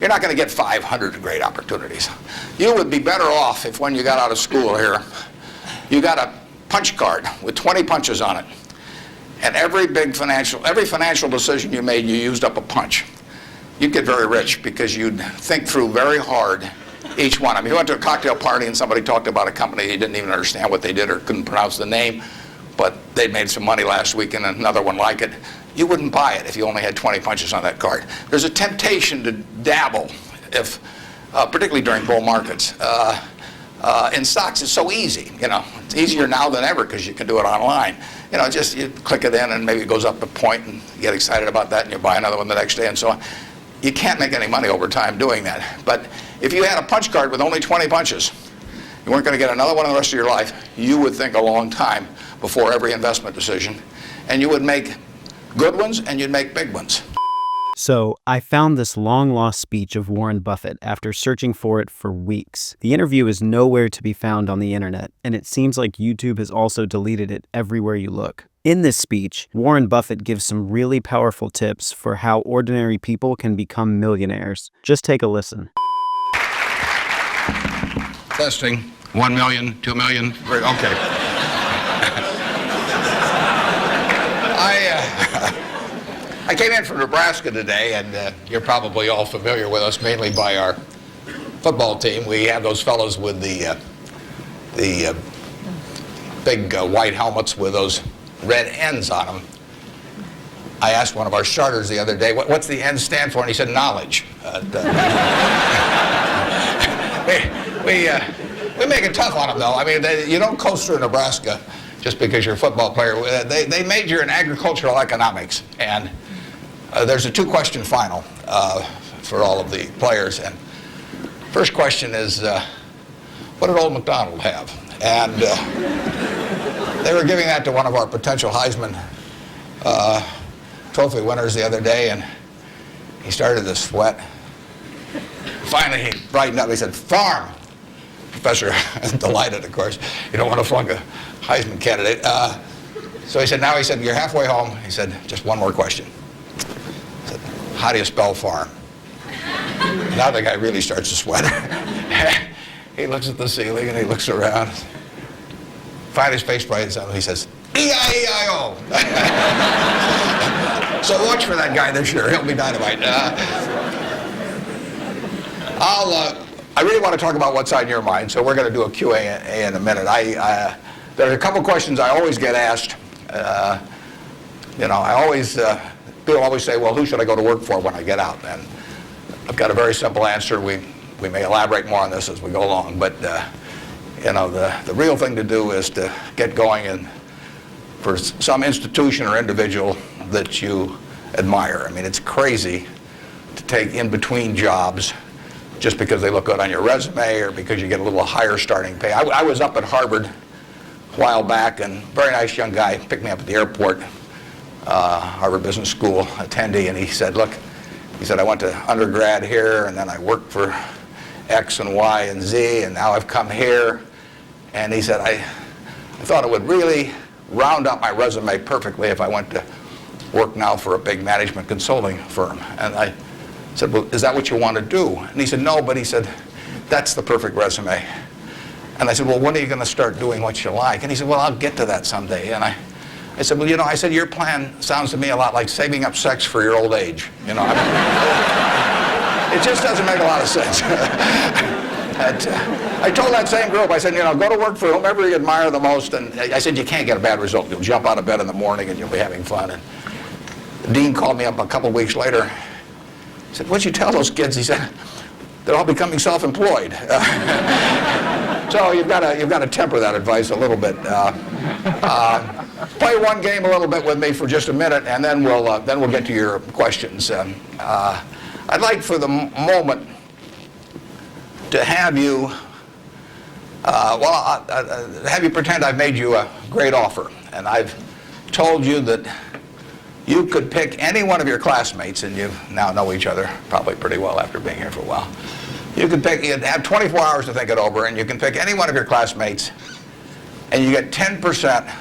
you're not going to get 500 great opportunities. You would be better off if when you got out of school here, you got a punch card with 20 punches on it. And every financial decision you made, you used up a punch. You'd get very rich because you'd think through very hard each one. I mean, you went to a cocktail party and somebody talked about a company, you didn't even understand what they did or couldn't pronounce the name, but they made some money last week and another one like it. You wouldn't buy it if you only had 20 punches on that card. There's a temptation to dabble, particularly during bull markets. In stocks, it's so easy. It's easier now than ever because you can do it online. Just you click it in and maybe it goes up a point and you get excited about that and you buy another one the next day and so on. You can't make any money over time doing that. But if you had a punch card with only 20 punches, you weren't going to get another one in the rest of your life, you would think a long time before every investment decision. And you would make good ones and you'd make big ones. So I found this long-lost speech of Warren Buffett after searching for it for weeks. The interview is nowhere to be found on the internet, and it seems like YouTube has also deleted it everywhere you look. In this speech, Warren Buffett gives some really powerful tips for how ordinary people can become millionaires. Just take a listen. Testing. 1 million, 2 million. Okay. I came in from Nebraska today, and you're probably all familiar with us mainly by our football team. We have those fellows with the big white helmets with those red N's on them. I asked one of our starters the other day, what's the N stand for? And he said, knowledge. We make it tough on them, though. I mean, you don't coast through Nebraska just because you're a football player. They major in agricultural economics, and there's a 2-question final for all of the players. And first question is, what did old MacDonald have? And they were giving that to one of our potential Heisman Trophy winners the other day, and he started to sweat. Finally, he brightened up. He said, farm. Professor, delighted, of course. You don't want to flunk a Heisman candidate. So he said, you're halfway home. He said, just one more question. He said, how do you spell farm? Now the guy really starts to sweat. He looks at the ceiling and he looks around. Finally, his face brightens up and he says, E-I-E-I-O. So watch for that guy this year. He'll be dynamite. I really want to talk about what's on your mind, so we're going to do a Q&A in a minute. There are a couple questions I always get asked. People always say, well, who should I go to work for when I get out? And I've got a very simple answer. We may elaborate more on this as we go along, but the real thing to do is to get going for some institution or individual that you admire. I mean, it's crazy to take in-between jobs just because they look good on your resume or because you get a little higher starting pay. I was up at Harvard a while back, and a very nice young guy picked me up at the airport, Harvard Business School attendee, and he said, I went to undergrad here, and then I worked for X and Y and Z, and now I've come here. And he said, I thought it would really round out my resume perfectly if I went to work now for a big management consulting firm. And I said, well, is that what you want to do? And he said, no, but he said, that's the perfect resume. And I said, well, when are you going to start doing what you like? And he said, well, I'll get to that someday. And I said, well, your plan sounds to me a lot like saving up sex for your old age. It just doesn't make a lot of sense. I told that same group, I said, go to work for whomever you admire the most. And I said, you can't get a bad result. You'll jump out of bed in the morning and you'll be having fun. And the dean called me up a couple of weeks later. He said, what'd you tell those kids? He said, they're all becoming self-employed. So you've got to temper that advice a little bit. Play one game a little bit with me for just a minute, and then we'll get to your questions. I'd like for the moment to have you have you pretend I've made you a great offer, and I've told you that you could pick any one of your classmates, and you now know each other probably pretty well after being here for a while. You'd have 24 hours to think it over, and you can pick any one of your classmates, and you get 10%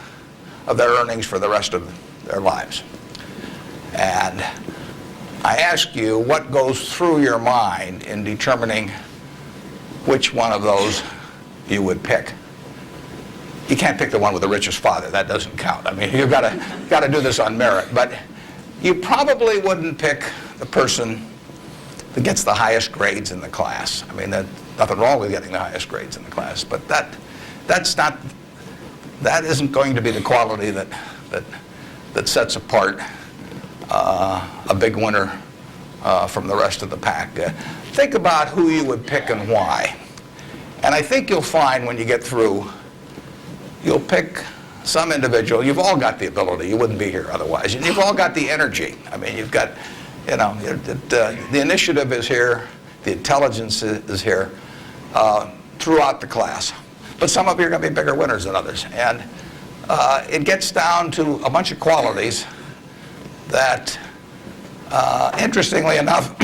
of their earnings for the rest of their lives. And I ask you what goes through your mind in determining which one of those you would pick. You can't pick the one with the richest father. That doesn't count. I mean, you've got to do this on merit. But you probably wouldn't pick the person that gets the highest grades in the class. I mean, there's nothing wrong with getting the highest grades in the class, but that isn't going to be the quality that sets apart a big winner from the rest of the pack. Think about who you would pick and why. And I think you'll find when you get through, you'll pick some individual. You've all got the ability. You wouldn't be here otherwise. You've all got the energy. I mean, you've got, the initiative is here, the intelligence is here throughout the class. But some of you are going to be bigger winners than others. And it gets down to a bunch of qualities that, interestingly enough,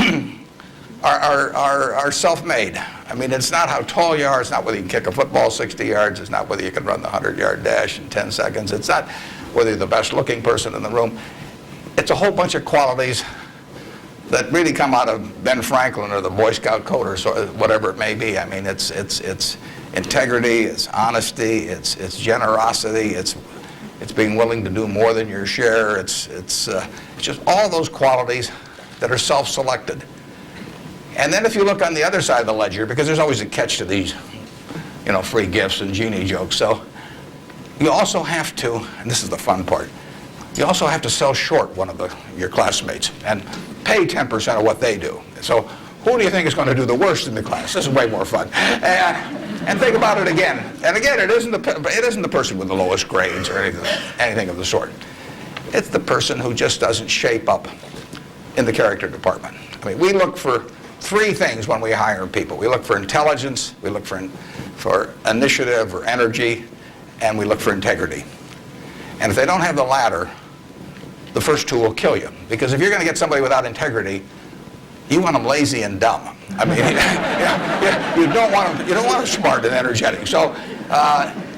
are self-made. I mean, it's not how tall you are. It's not whether you can kick a football 60 yards. It's not whether you can run the 100-yard dash in 10 seconds. It's not whether you're the best-looking person in the room. It's a whole bunch of qualities that really come out of Ben Franklin or the Boy Scout code or so, whatever it may be. I mean, it's integrity, it's honesty, it's generosity, it's being willing to do more than your share. It's just all those qualities that are self-selected. And then if you look on the other side of the ledger, because there's always a catch to these, free gifts and genie jokes. So you also have to, and this is the fun part, you also have to sell short one of your classmates and pay 10% of what they do. So who do you think is going to do the worst in the class? This is way more fun. And think about it again. And again, it isn't the person with the lowest grades or anything of the sort. It's the person who just doesn't shape up in the character department. I mean, we look for three things when we hire people. We look for intelligence, we look for initiative or energy, and we look for integrity. And if they don't have the latter, the first two will kill you. Because if you're going to get somebody without integrity, you want them lazy and dumb. I mean, you don't want them smart and energetic. So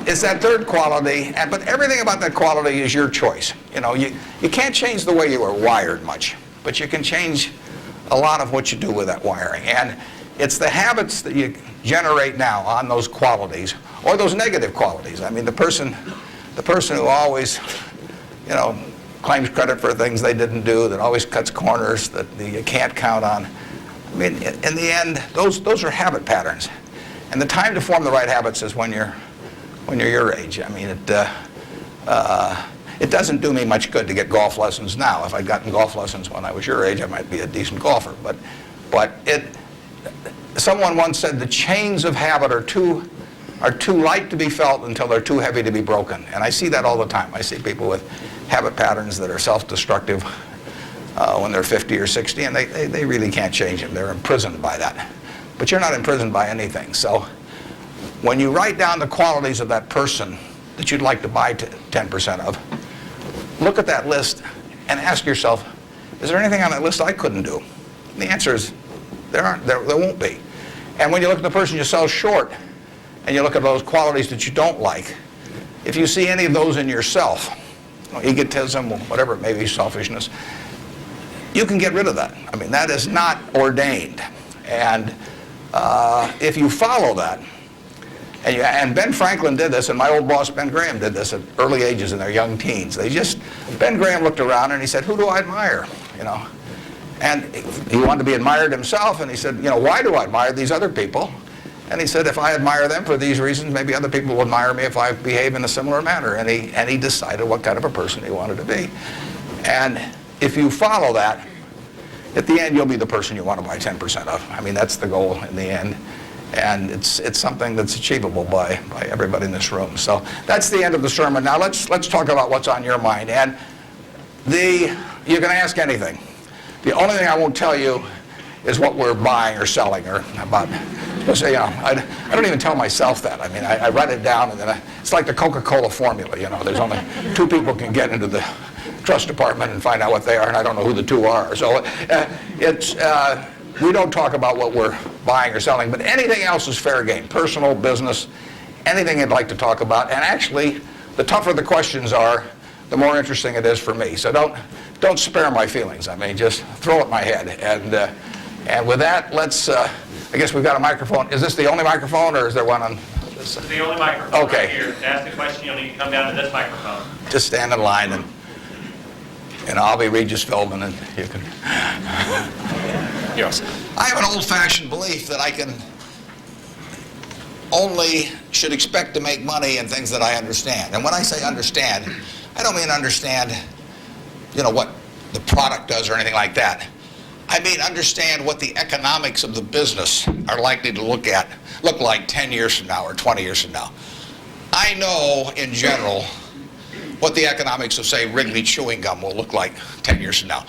it's that third quality, but everything about that quality is your choice. You can't change the way you are wired much, but you can change a lot of what you do with that wiring. And it's the habits that you generate now on those qualities, or those negative qualities. I mean, the person who always, claims credit for things they didn't do, that always cuts corners, that you can't count on. I mean, in the end, those are habit patterns. And the time to form the right habits is when you're your age. I mean, it doesn't do me much good to get golf lessons now. If I'd gotten golf lessons when I was your age, I might be a decent golfer. But someone once said the chains of habit are too light to be felt until they're too heavy to be broken. And I see that all the time. I see people with habit patterns that are self-destructive when they're 50 or 60, and they really can't change them. They're imprisoned by that. But you're not imprisoned by anything. So when you write down the qualities of that person that you'd like to buy 10% of, look at that list and ask yourself, is there anything on that list I couldn't do? And the answer is there won't be. And when you look at the person you sell short and you look at those qualities that you don't like, if you see any of those in yourself, egotism, whatever it may be, selfishness, you can get rid of that. I mean, that is not ordained. And if you follow that, and Ben Franklin did this, and my old boss Ben Graham did this at early ages in their young teens. Ben Graham looked around and he said, who do I admire? And he wanted to be admired himself, and he said, why do I admire these other people? And he said, if I admire them for these reasons, maybe other people will admire me if I behave in a similar manner. And he decided what kind of a person he wanted to be. And if you follow that, at the end you'll be the person you want to buy 10% of. I mean, that's the goal in the end. And it's something that's achievable by everybody in this room. So that's the end of the sermon. Now let's talk about what's on your mind. And you can ask anything. The only thing I won't tell you is what we're buying or selling or about. I don't even tell myself that. I mean, I write it down, and then it's like the Coca-Cola formula. There's only two people can get into the trust department and find out what they are, and I don't know who the two are. So we don't talk about what we're buying or selling, but anything else is fair game. Personal, business, anything you'd like to talk about. And actually, the tougher the questions are, the more interesting it is for me. So don't spare my feelings. I mean, just throw at my head. And with that, let's. I guess we've got a microphone. Is this the only microphone, or is there one on? This is the only microphone. Okay. Right here. To ask the question, you'll need to come down to this microphone. Just stand in line, and I'll be Regis Philbin, and you can. Yes. I have an old-fashioned belief that I should expect to make money in things that I understand. And when I say understand, I don't mean understand, what the product does or anything like that. I mean understand what the economics of the business are likely to look like 10 years from now or 20 years from now. I know, in general, what the economics of, say, Wrigley chewing gum will look like 10 years from now.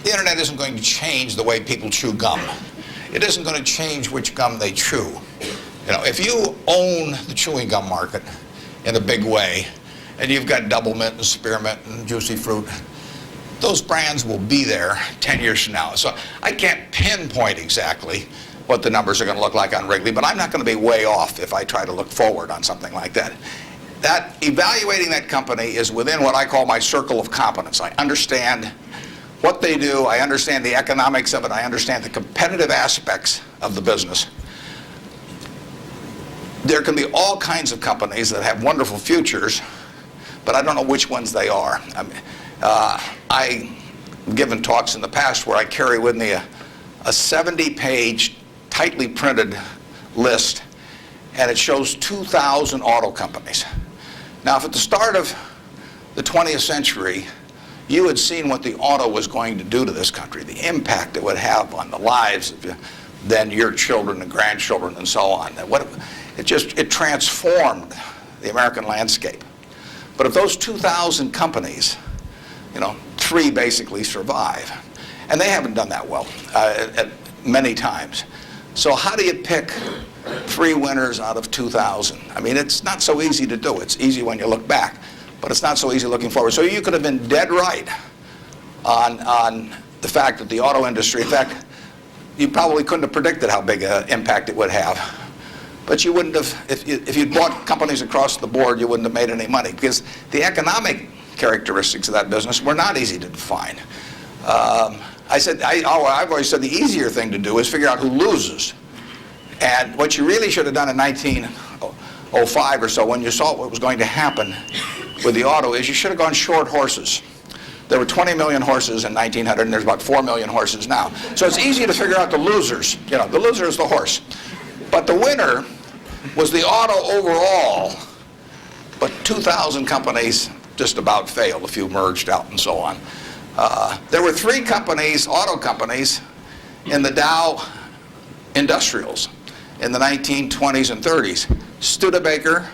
The internet isn't going to change the way people chew gum. It isn't going to change which gum they chew. If you own the chewing gum market in a big way, and you've got Double Mint and Spearmint and Juicy Fruit, those brands will be there 10 years from now. So I can't pinpoint exactly what the numbers are going to look like on Wrigley, but I'm not going to be way off if I try to look forward on something like that. That evaluating that company is within what I call my circle of competence. I understand what they do, I understand the economics of it, I understand the competitive aspects of the business. There can be all kinds of companies that have wonderful futures, but I don't know which ones they are. I've given talks in the past where I carry with me a 70-page, tightly printed list, and it shows 2,000 auto companies. Now, if at the start of the 20th century, you had seen what the auto was going to do to this country, the impact it would have on the lives of then your children and grandchildren and so on. It transformed the American landscape. But of those 2,000 companies, 3 basically survive. And they haven't done that well many times. So how do you pick 3 winners out of 2,000? I mean, it's not so easy to do. It's easy when you look back, but it's not so easy looking forward. So you could have been dead right on the fact that the auto industry, in fact, you probably couldn't have predicted how big an impact it would have. But you wouldn't have, if you'd bought companies across the board, you wouldn't have made any money, because the economic characteristics of that business were not easy to define. I've always said the easier thing to do is figure out who loses. And what you really should have done in 1905 or so, when you saw what was going to happen with the auto, is you should have gone short horses. There were 20 million horses in 1900, and there's about 4 million horses now. So it's easy to figure out the losers. The loser is the horse. But the winner was the auto overall, but 2,000 companies just about failed. A few merged out and so on. There were 3 companies, auto companies, in the Dow Industrials in the 1920s and 30s. Studebaker,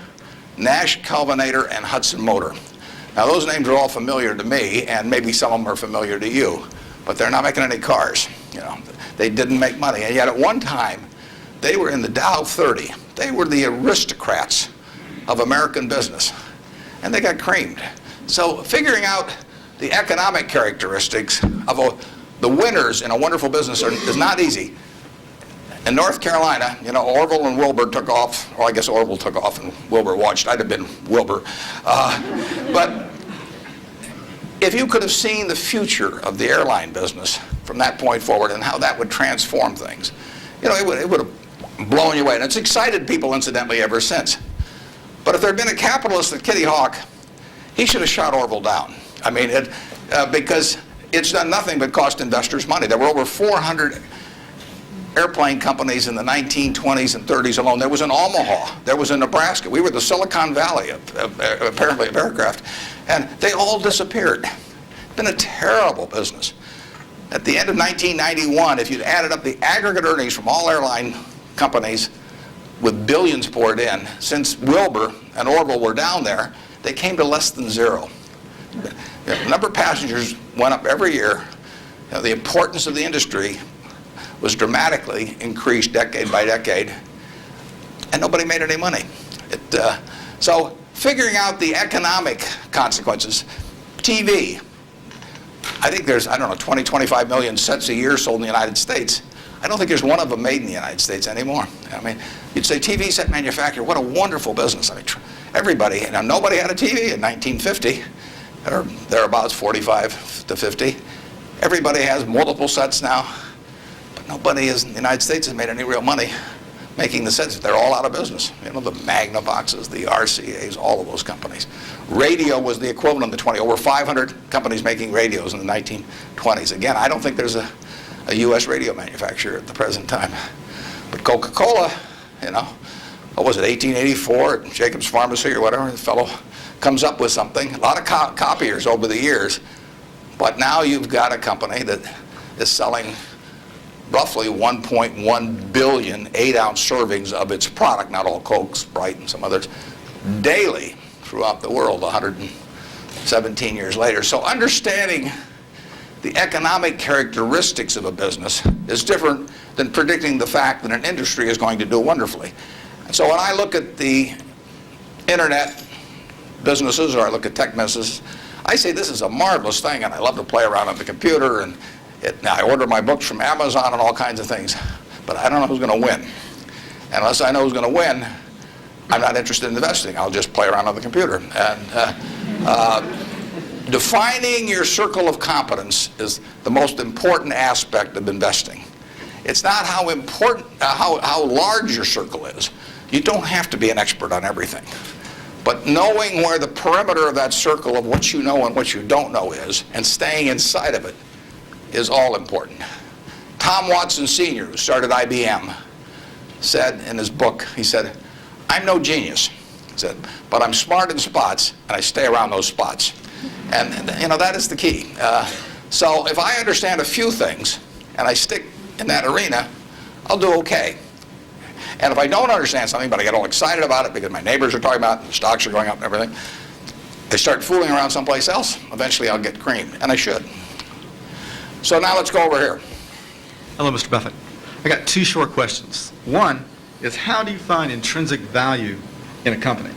Nash Kelvinator, and Hudson Motor. Now those names are all familiar to me, and maybe some of them are familiar to you, but they're not making any cars. They didn't make money, and yet at one time, they were in the Dow 30. They were the aristocrats of American business, and they got creamed. So figuring out the economic characteristics of the winners in a wonderful business is not easy. In North Carolina, Orville and Wilbur took off, or I guess Orville took off and Wilbur watched. I'd have been Wilbur. But if you could have seen the future of the airline business from that point forward and how that would transform things, it would have blown you away. And it's excited people, incidentally, ever since. But if there had been a capitalist at Kitty Hawk, he should have shot Orville down. I mean, because it's done nothing but cost investors money. There were over 400 airplane companies in the 1920s and 30s alone. There was in Omaha. There was in Nebraska. We were the Silicon Valley, apparently, of aircraft. And they all disappeared. It's been a terrible business. At the end of 1991, if you'd added up the aggregate earnings from all airline companies with billions poured in, since Wilbur and Orville were down there, they came to less than 0. The number of passengers went up every year. The importance of the industry was dramatically increased decade by decade, and nobody made any money. So figuring out the economic consequences, TV, I think there's, 20, 25 million sets a year sold in the United States. I don't think there's one of them made in the United States anymore. I mean, you'd say TV set manufacturer, what a wonderful business. I mean, everybody, nobody had a TV in 1950. or thereabouts, 45 to 50. Everybody has multiple sets now, but nobody in the United States has made any real money making the sets. They're all out of business. You know, the Magnavoxes, the RCAs, all of those companies. Radio was the equivalent of the 20. Over 500 companies making radios in the 1920s. Again, I don't think there's a U.S. radio manufacturer at the present time. But Coca-Cola, you know, what was it, 1884 at Jacobs Pharmacy or whatever, the fellow comes up with something. A lot of copiers over the years, but now you've got a company that is selling roughly 1.1 billion 8-ounce servings of its product, not all Coke, Sprite, and some others, daily throughout the world 117 years later. So understanding the economic characteristics of a business is different than predicting the fact that an industry is going to do wonderfully. And so when I look at the internet businesses, or I look at tech businesses, I say this is a marvelous thing, and I love to play around on the computer, and I order my books from Amazon and all kinds of things, but I don't know who's going to win. And unless I know who's going to win, I'm not interested in investing. I'll just play around on the computer. And defining your circle of competence is the most important aspect of investing. It's not how important, how large your circle is. You don't have to be an expert on everything. But knowing where the perimeter of that circle of what you know and what you don't know is, and staying inside of it, is all important. Tom Watson Sr., who started IBM, said in his book, he said, "I'm no genius," he said, "but I'm smart in spots, and I stay around those spots." And you know, that is the key. So if I understand a few things, and I stick in that arena, I'll do okay. And if I don't understand something, but I get all excited about it because my neighbors are talking about it, the stocks are going up and everything, I start fooling around someplace else, eventually I'll get creamed, and I should. So now let's go over here. Hello, Mr. Buffett. I got two short questions. One is, how do you find intrinsic value in a company?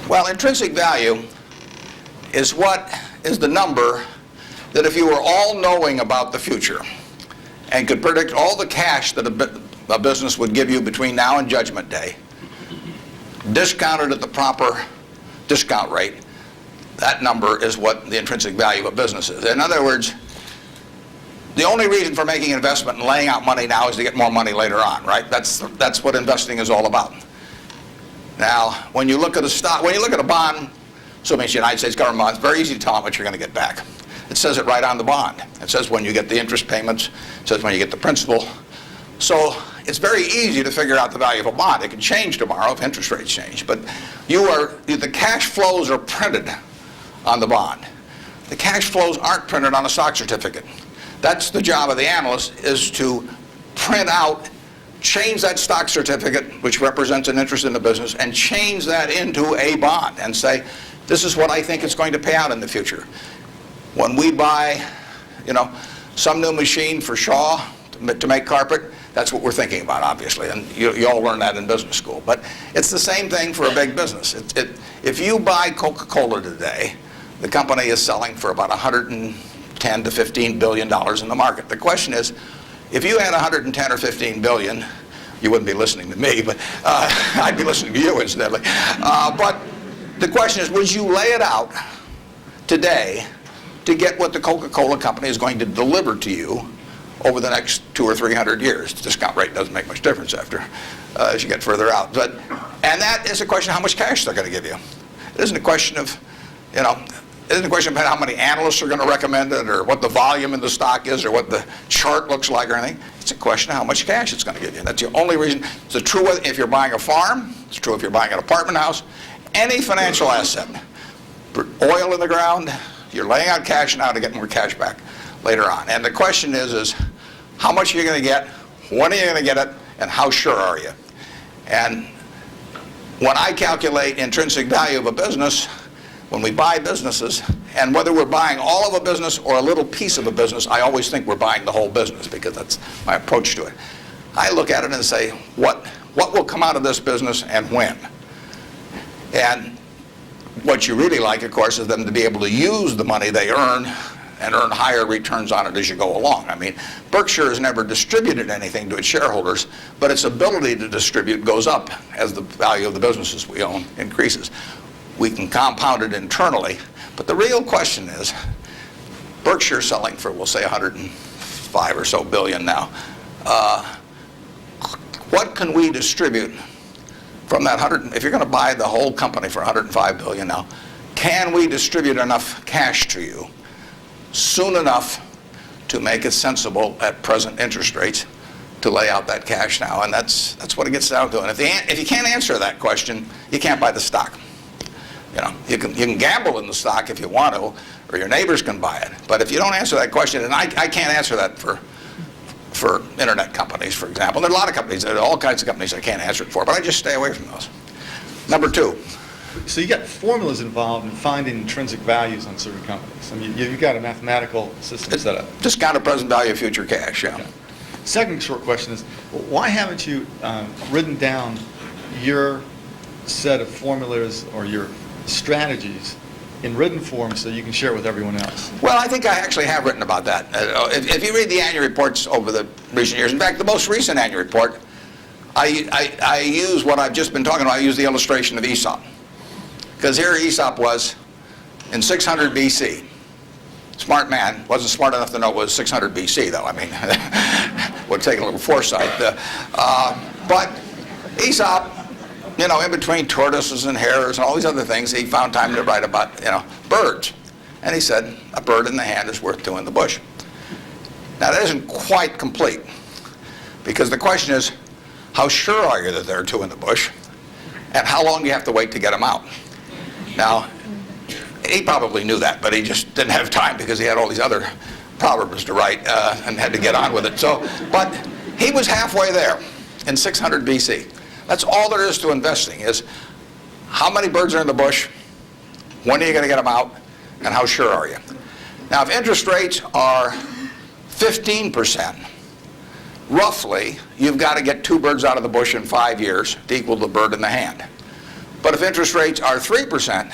Well, intrinsic value is what is the number that if you were all-knowing about the future and could predict all the cash that a business would give you between now and Judgment Day, discounted at the proper discount rate, that number is what the intrinsic value of a business is. In other words, the only reason for making an investment and laying out money now is to get more money later on, right? That's what investing is all about. Now, when you look at a stock, when you look at a bond, assuming it's the United States government bond, it's very easy to tell how much you're going to get back. It says it right on the bond. It says when you get the interest payments, it says when you get the principal. So it's very easy to figure out the value of a bond. It can change tomorrow if interest rates change, but the cash flows are printed on the bond. The cash flows aren't printed on a stock certificate. That's the job of the analyst, is to print out, change that stock certificate, which represents an interest in the business, and change that into a bond and say, this is what I think it's going to pay out in the future. When we buy, you know, some new machine for Shaw to make carpet, that's what we're thinking about, obviously, and you all learn that in business school. But it's the same thing for a big business. If you buy Coca-Cola today, the company is selling for about $110 to $15 billion in the market. The question is, if you had 110 or 15 billion, you wouldn't be listening to me, but I'd be listening to you incidentally. But the question is, would you lay it out today to get what the Coca-Cola company is going to deliver to you over the next 200 or 300 years? The discount rate doesn't make much difference after as you get further out. And that is a question of how much cash they're going to give you. It isn't a question of, you know, it isn't a question about how many analysts are going to recommend it or what the volume in the stock is or what the chart looks like or anything. It's a question of how much cash it's going to give you. That's the only reason. It's true if you're buying a farm. It's true if you're buying an apartment house. Any financial asset. Oil in the ground, you're laying out cash now to get more cash back later on. And the question is how much are you going to get, when are you going to get it, and how sure are you? And when I calculate intrinsic value of a business, when we buy businesses, and whether we're buying all of a business or a little piece of a business, I always think we're buying the whole business because that's my approach to it. I look at it and say, what will come out of this business and when? And what you really like, of course, is them to be able to use the money they earn and earn higher returns on it as you go along. I mean, Berkshire has never distributed anything to its shareholders, but its ability to distribute goes up as the value of the businesses we own increases. We can compound it internally, But the real question is, Berkshire's selling for, we'll say, 105 or so billion now. What can we distribute from that 100? If you're going to buy the whole company for 105 billion now, can we distribute enough cash to you soon enough to make it sensible at present interest rates to lay out that cash now? And that's what it gets down to. And if you can't answer that question, you can't buy the stock. You know, you can gamble in the stock if you want to, or your neighbors can buy it. But if you don't answer that question, and I can't answer that for internet companies, for example. There are a lot of companies, there are all kinds of companies I can't answer it for, but I just stay away from those. Number two. So you got formulas involved in finding intrinsic values on certain companies. I mean, you've got a mathematical system set up. Discounted present value of future cash, yeah. Okay. Second short question is, why haven't you written down your set of formulas or your strategies in written form so you can share it with everyone else? Well, I think I actually have written about that. If you read the annual reports over the recent years, in fact, the most recent annual report, I use what I've just been talking about. I use the illustration of Aesop. Because here Aesop was in 600 BC. Smart man, wasn't smart enough to know it was 600 BC, though. I mean, would take a little foresight. But Aesop, you know, in between tortoises and hares and all these other things, he found time to write about, you know, birds. And he said, a bird in the hand is worth two in the bush. Now, that isn't quite complete, because the question is, how sure are you that there are two in the bush? And how long do you have to wait to get them out? Now, he probably knew that, but he just didn't have time because he had all these other proverbs to write and had to get on with it. But he was halfway there in 600 BC. That's all there is to investing, is how many birds are in the bush, when are you going to get them out, and how sure are you? Now, if interest rates are 15%, roughly, you've got to get two birds out of the bush in 5 years to equal the bird in the hand. But if interest rates are 3%,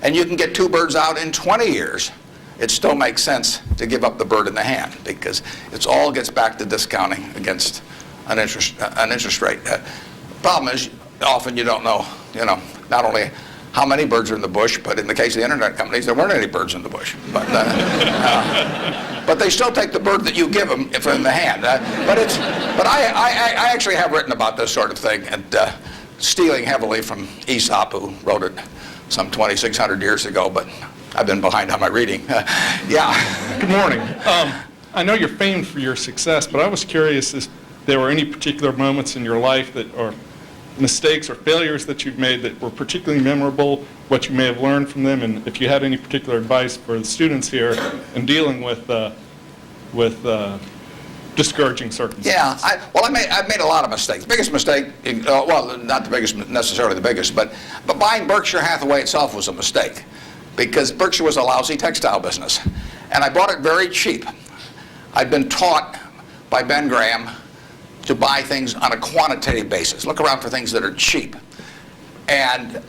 and you can get two birds out in 20 years, it still makes sense to give up the bird in the hand, because it all gets back to discounting against an interest rate. Problem is, often you don't know, not only how many birds are in the bush, but in the case of the internet companies, there weren't any birds in the bush. But they still take the bird that you give them if in the hand. But I actually have written about this sort of thing, and stealing heavily from Aesop, who wrote it some 2,600 years ago, but I've been behind on my reading. Yeah. Good morning. I know you're famed for your success, but I was curious if there were any particular moments in your life that, or mistakes or failures that you've made that were particularly memorable, what you may have learned from them, and if you had any particular advice for the students here in dealing with discouraging circumstances. Yeah, I've made a lot of mistakes. Biggest mistake, well, not the biggest, necessarily the biggest, but buying Berkshire Hathaway itself was a mistake, because Berkshire was a lousy textile business, and I bought it very cheap. I'd been taught by Ben Graham to buy things on a quantitative basis. Look around for things that are cheap. And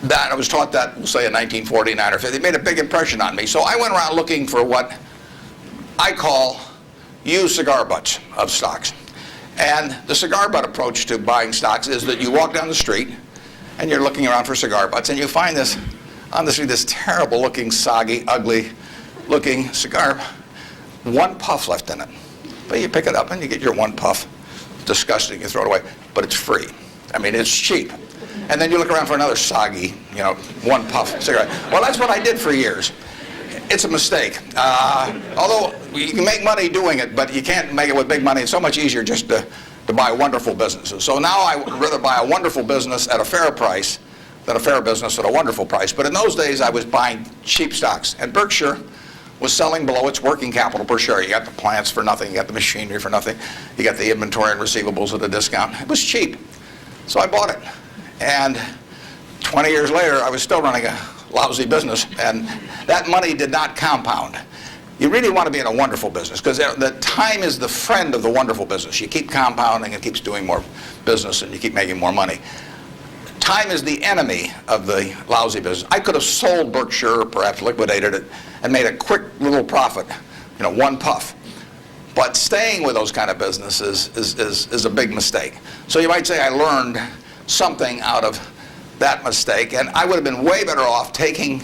that I was taught that, we'll say in 1949 or 50. It made a big impression on me. So I went around looking for what I call used cigar butts of stocks. And the cigar butt approach to buying stocks is that you walk down the street and you're looking around for cigar butts, and you find this on the street, this terrible looking, soggy, ugly looking cigar, one puff left in it. But you pick it up and you get your one puff. It's disgusting, you throw it away, but it's free. I mean, it's cheap. And then you look around for another soggy, one puff cigarette. Well, that's what I did for years. It's a mistake. Although you can make money doing it, but you can't make it with big money. It's so much easier just to buy wonderful businesses. So now I would rather buy a wonderful business at a fair price than a fair business at a wonderful price. But in those days, I was buying cheap stocks. And Berkshire was selling below its working capital per share. You got the plants for nothing, you got the machinery for nothing, you got the inventory and receivables at a discount. It was cheap. So I bought it. And 20 years later, I was still running a lousy business, and that money did not compound. You really want to be in a wonderful business, because the time is the friend of the wonderful business. You keep compounding, it keeps doing more business, and you keep making more money. Time is the enemy of the lousy business. I could have sold Berkshire, perhaps liquidated it, and made a quick little profit, one puff. But staying with those kind of businesses is a big mistake. So you might say I learned something out of that mistake, and I would have been way better off taking.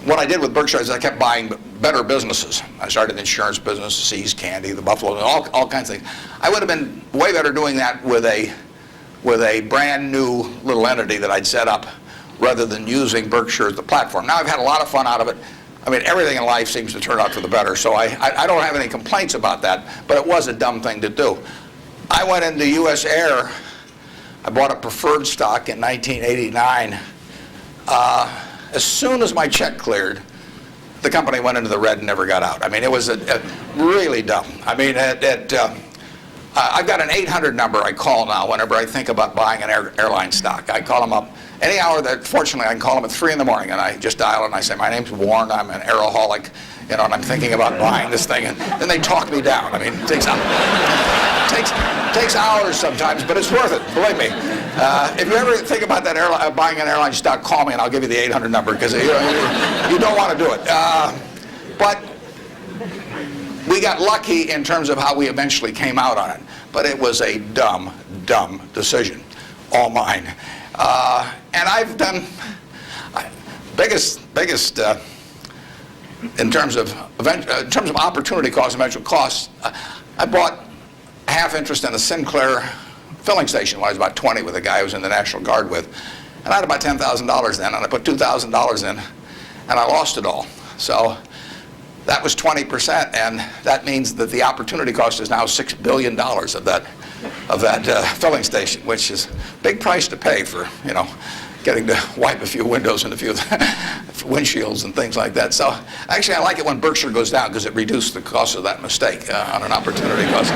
What I did with Berkshire is I kept buying better businesses. I started the insurance business, See's Candy, the Buffalo, all kinds of things. I would have been way better doing that with a brand new little entity that I'd set up rather than using Berkshire as the platform. Now I've had a lot of fun out of it. I mean, everything in life seems to turn out for the better, so I don't have any complaints about that, but it was a dumb thing to do. I went into U.S. Air. I bought a preferred stock in 1989. As soon as my check cleared, the company went into the red and never got out. I mean, it was really dumb. I mean, I've got an 800 number I call now whenever I think about buying an airline stock. I call them up any hour that, fortunately, I can call them at 3 in the morning, and I just dial and I say, my name's Warren, I'm an aeroholic, and I'm thinking about buying this thing, and then they talk me down. I mean, it takes hours sometimes, but it's worth it, believe me. If you ever think about that buying an airline stock, call me and I'll give you the 800 number, because you don't want to do it. But we got lucky in terms of how we eventually came out on it. But it was a dumb decision, all mine. And I've done biggest in terms of opportunity cost, eventual costs. I bought a half interest in a Sinclair filling station when I was about 20 with a guy I was in the National Guard with. And I had about $10,000 then, and I put $2,000 in, and I lost it all. So that was 20%, and that means that the opportunity cost is now $6 billion of that filling station, which is a big price to pay for, getting to wipe a few windows and a few windshields and things like that. So actually, I like it when Berkshire goes down because it reduced the cost of that mistake on an opportunity cost.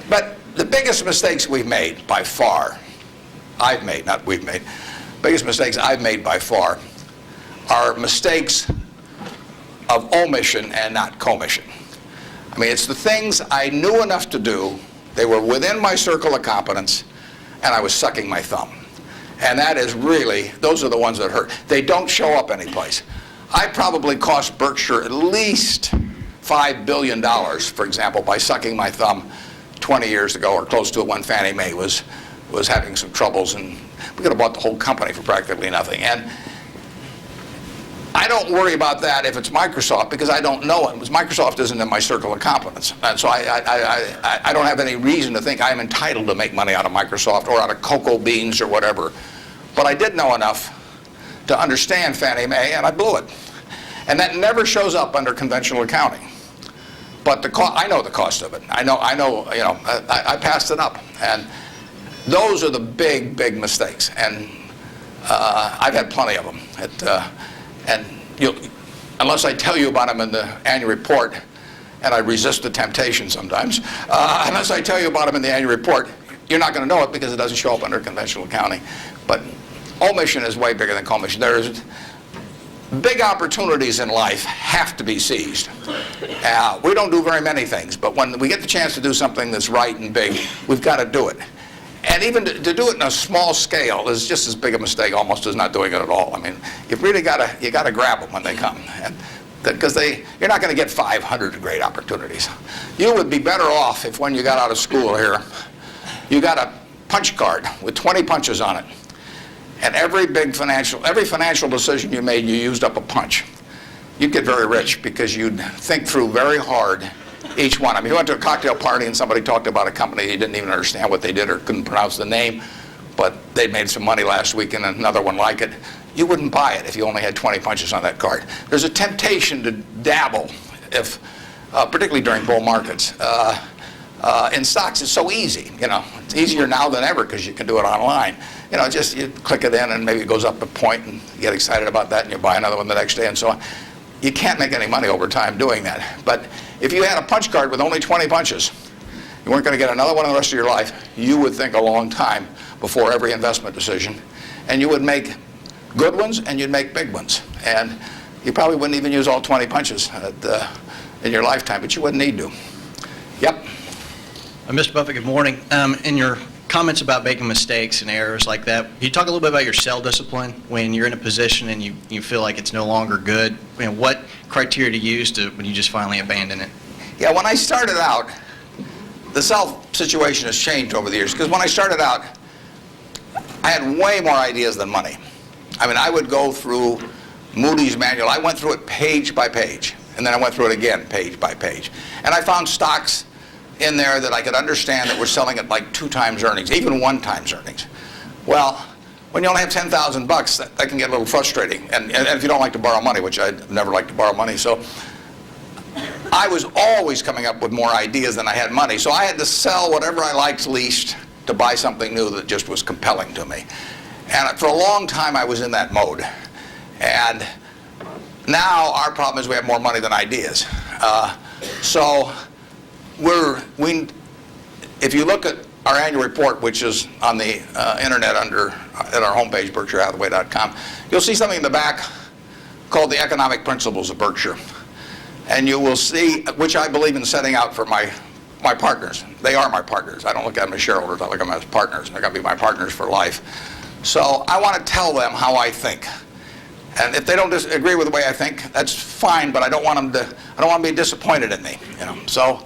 But the biggest mistakes we've made by far, I've made, not we've made, biggest mistakes I've made by far are mistakes of omission and not commission. I mean, it's the things I knew enough to do, they were within my circle of competence, and I was sucking my thumb. And that is really, those are the ones that hurt. They don't show up anyplace. I probably cost Berkshire at least $5 billion, for example, by sucking my thumb 20 years ago or close to it when Fannie Mae was having some troubles, and we could have bought the whole company for practically nothing. And I don't worry about that if it's Microsoft, because I don't know it. Because Microsoft isn't in my circle of competence. And so I don't have any reason to think I'm entitled to make money out of Microsoft or out of cocoa beans or whatever. But I did know enough to understand Fannie Mae, and I blew it. And that never shows up under conventional accounting. But I know the cost of it. I passed it up. And those are the big mistakes. And I've had plenty of them. And unless I tell you about them in the annual report, and I resist the temptation sometimes, unless I tell you about them in the annual report, you're not going to know it because it doesn't show up under conventional accounting. But omission is way bigger than commission. There's big opportunities in life have to be seized. We don't do very many things, but when we get the chance to do something that's right and big, we've got to do it. And even to do it in a small scale is just as big a mistake almost as not doing it at all. I mean, you've really got to grab them when they come, and because you're not going to get 500 great opportunities. You would be better off if when you got out of school here, you got a punch card with 20 punches on it, and every financial decision you made, you used up a punch. You'd get very rich because you'd think through very hard each one. I mean, you went to a cocktail party and somebody talked about a company, you didn't even understand what they did or couldn't pronounce the name, but they made some money last week and another one like it. You wouldn't buy it if you only had 20 punches on that card. There's a temptation to dabble, particularly during bull markets. In stocks, it's so easy. It's easier now than ever because you can do it online. Just you click it in and maybe it goes up a point and you get excited about that and you buy another one the next day and so on. You can't make any money over time doing that. But if you had a punch card with only 20 punches, you weren't going to get another one in the rest of your life, you would think a long time before every investment decision. And you would make good ones and you'd make big ones. And you probably wouldn't even use all 20 punches in your lifetime, but you wouldn't need to. Yep. Mr. Buffett, good morning. In your comments about making mistakes and errors like that, can you talk a little bit about your sell discipline when you're in a position and you feel like it's no longer good? What criteria to use when you just finally abandon it? Yeah, when I started out, the sell situation has changed over the years. Because when I started out, I had way more ideas than money. I mean, I would go through Moody's manual. I went through it page by page, and then I went through it again page by page. And I found stocks in there that I could understand that were selling at like 2 times earnings, even 1 times earnings. Well, when you only have $10,000, that can get a little frustrating. And if you don't like to borrow money, which I never like to borrow money, so I was always coming up with more ideas than I had money. So I had to sell whatever I liked least to buy something new that just was compelling to me. And for a long time, I was in that mode. And now our problem is we have more money than ideas. So if you look at our annual report, which is on the internet at our homepage, BerkshireHathaway.com, you'll see something in the back called the Economic Principles of Berkshire. And you will see, which I believe in setting out for my partners. They are my partners. I don't look at them as shareholders. I look at them as partners. They're going to be my partners for life. So I want to tell them how I think. And if they don't agree with the way I think, that's fine. But I don't want them to be disappointed in me. So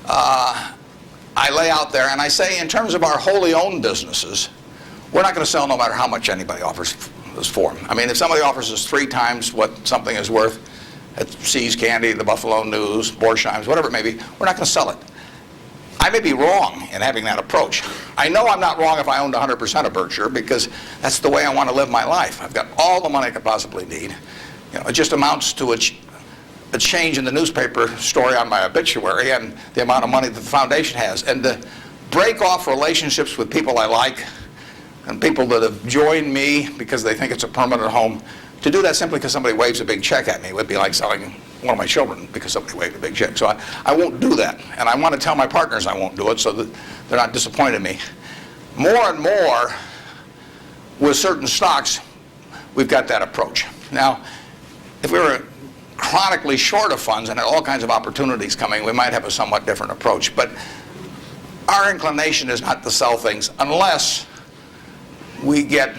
I lay out there and I say, in terms of our wholly owned businesses, we're not going to sell no matter how much anybody offers us for them. I mean, if somebody offers us 3 times what something is worth, at See's Candy, the Buffalo News, Borsheim's, whatever it may be, we're not going to sell it. I may be wrong in having that approach. I know I'm not wrong if I owned 100% of Berkshire, because that's the way I want to live my life. I've got all the money I could possibly need. It just amounts to a change in the newspaper story on my obituary and the amount of money that the foundation has. And to break off relationships with people I like and people that have joined me because they think it's a permanent home, to do that simply because somebody waves a big check at me would be like selling one of my children because somebody waved a big check. So I won't do that. And I want to tell my partners I won't do it so that they're not disappointed in me. More and more, with certain stocks, we've got that approach. Now, if we were chronically short of funds and had all kinds of opportunities coming, we might have a somewhat different approach. But our inclination is not to sell things unless we get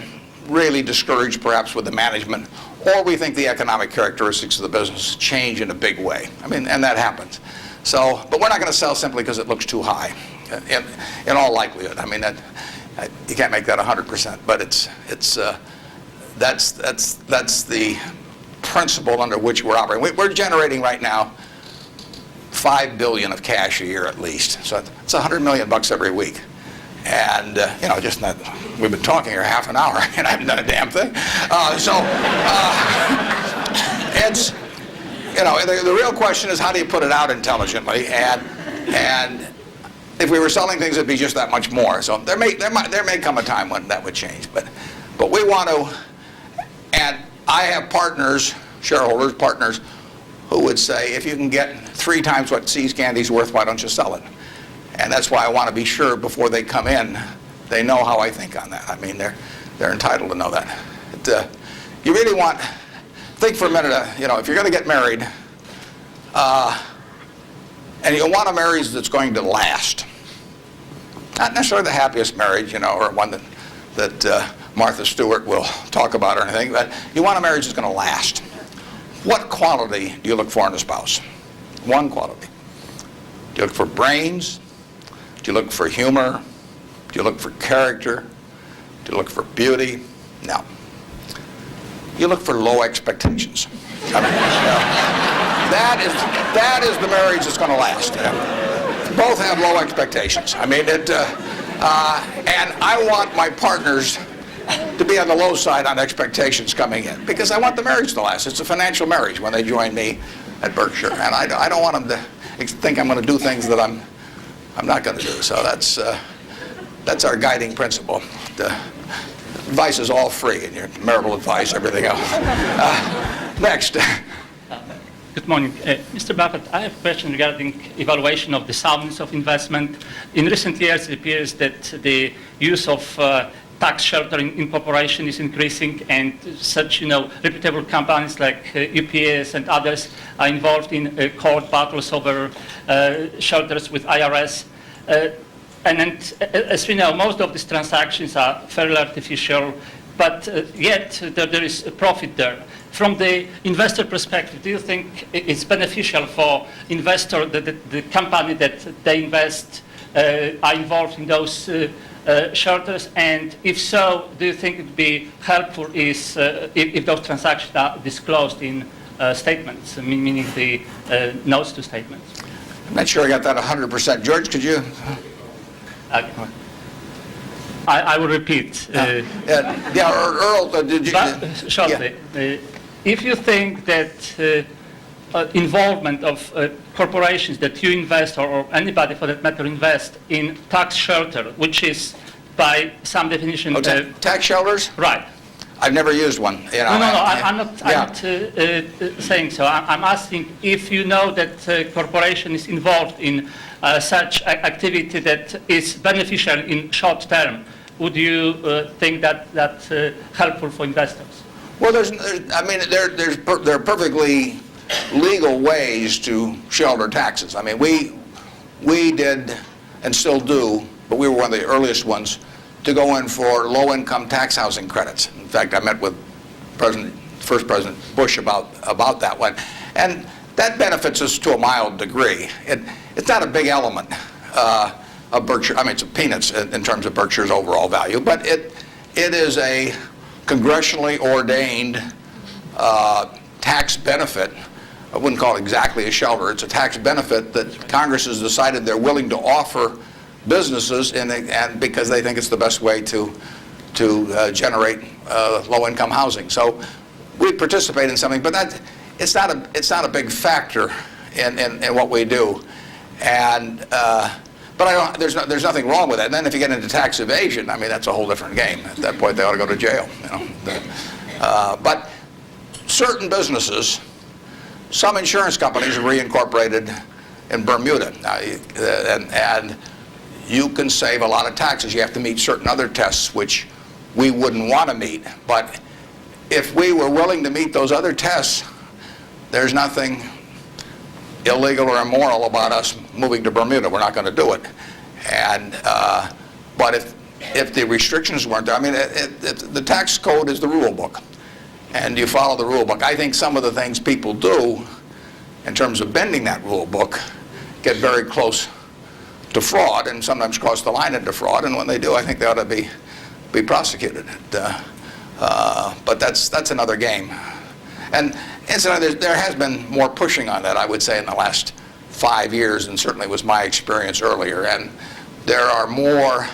really discouraged perhaps with the management, or we think the economic characteristics of the business change in a big way. I mean, and that happens. So, but we're not going to sell simply because it looks too high, in all likelihood. I mean, you can't make that 100%, but that's the principle under which we're operating. We're generating right now $5 billion of cash a year at least. So it's $100 million every week. And, just not, we've been talking here half an hour and I haven't done a damn thing. It's, the real question is how do you put it out intelligently? And if we were selling things, it'd be just that much more. So there may come a time when that would change. But we want to, and I have partners, shareholders, partners, who would say, if you can get 3 times what See's Candy's worth, why don't you sell it? And that's why I want to be sure before they come in, they know how I think on that. I mean, they're entitled to know that. You really want, think for a minute, if you're going to get married, and you want a marriage that's going to last, not necessarily the happiest marriage, or one that Martha Stewart will talk about or anything, but you want a marriage that's going to last. What quality do you look for in a spouse? One quality. Do you look for brains? Do you look for humor? Do you look for character? Do you look for beauty? No. You look for low expectations. I mean, that is the marriage that's going to last. Both have low expectations. I mean, and I want my partners to be on the low side on expectations coming in, because I want the marriage to last. It's a financial marriage when they join me at Berkshire, and I don't want them to think I'm going to do things that I'm not going to do. So that's our guiding principle. The advice is all free, and your marital advice, everything else. Next. Good morning. Mr. Buffett, I have a question regarding evaluation of the soundness of investment. In recent years, it appears that the use of tax sheltering in corporation is increasing, and such, reputable companies like UPS and others are involved in court battles over shelters with IRS. And as we know, most of these transactions are fairly artificial, but yet there is a profit there. From the investor perspective, do you think it's beneficial for investor, the company that they invest are involved in those shelters? And if so, do you think it would be helpful if those transactions are disclosed in statements, meaning the notes to statements? I'm not sure I got that 100%. George, could you? I will repeat. Earl, did you? Shortly. If you think that involvement of corporations that you invest or anybody for that matter invest in tax shelter, which is by some definition... tax shelters? Right. I've never used one. You know, I'm not saying so. I'm asking if you know that a corporation is involved in such activity that is beneficial in short term, would you think that that's helpful for investors? Well, there are perfectly legal ways to shelter taxes. I mean, we did and still do, but we were one of the earliest ones to go in for low-income tax housing credits. In fact, I met with first President Bush about that one, and that benefits us to a mild degree. It's not a big element of Berkshire. I mean, it's peanuts in terms of Berkshire's overall value, but it is a congressionally ordained tax benefit. I wouldn't call it exactly a shelter. It's a tax benefit that Congress has decided they're willing to offer businesses, and because they think it's the best way to generate low-income housing. So we participate in something, but it's not a big factor in what we do. And but there's nothing wrong with that. And then if you get into tax evasion, I mean, that's a whole different game. At that point, they ought to go to jail. You know. But certain businesses, some insurance companies are reincorporated in Bermuda, and you can save a lot of taxes. You have to meet certain other tests which we wouldn't want to meet. But if we were willing to meet those other tests, there's nothing illegal or immoral about us moving to Bermuda. We're not going to do it. And but if the restrictions weren't there, I mean, the tax code is the rule book, and you follow the rule book. I think some of the things people do in terms of bending that rule book get very close to fraud, and sometimes cross the line into fraud. And when they do, I think they ought to be prosecuted. But that's another game. And incidentally, there has been more pushing on that, I would say, in the last 5 years, and certainly was my experience earlier. And there are more.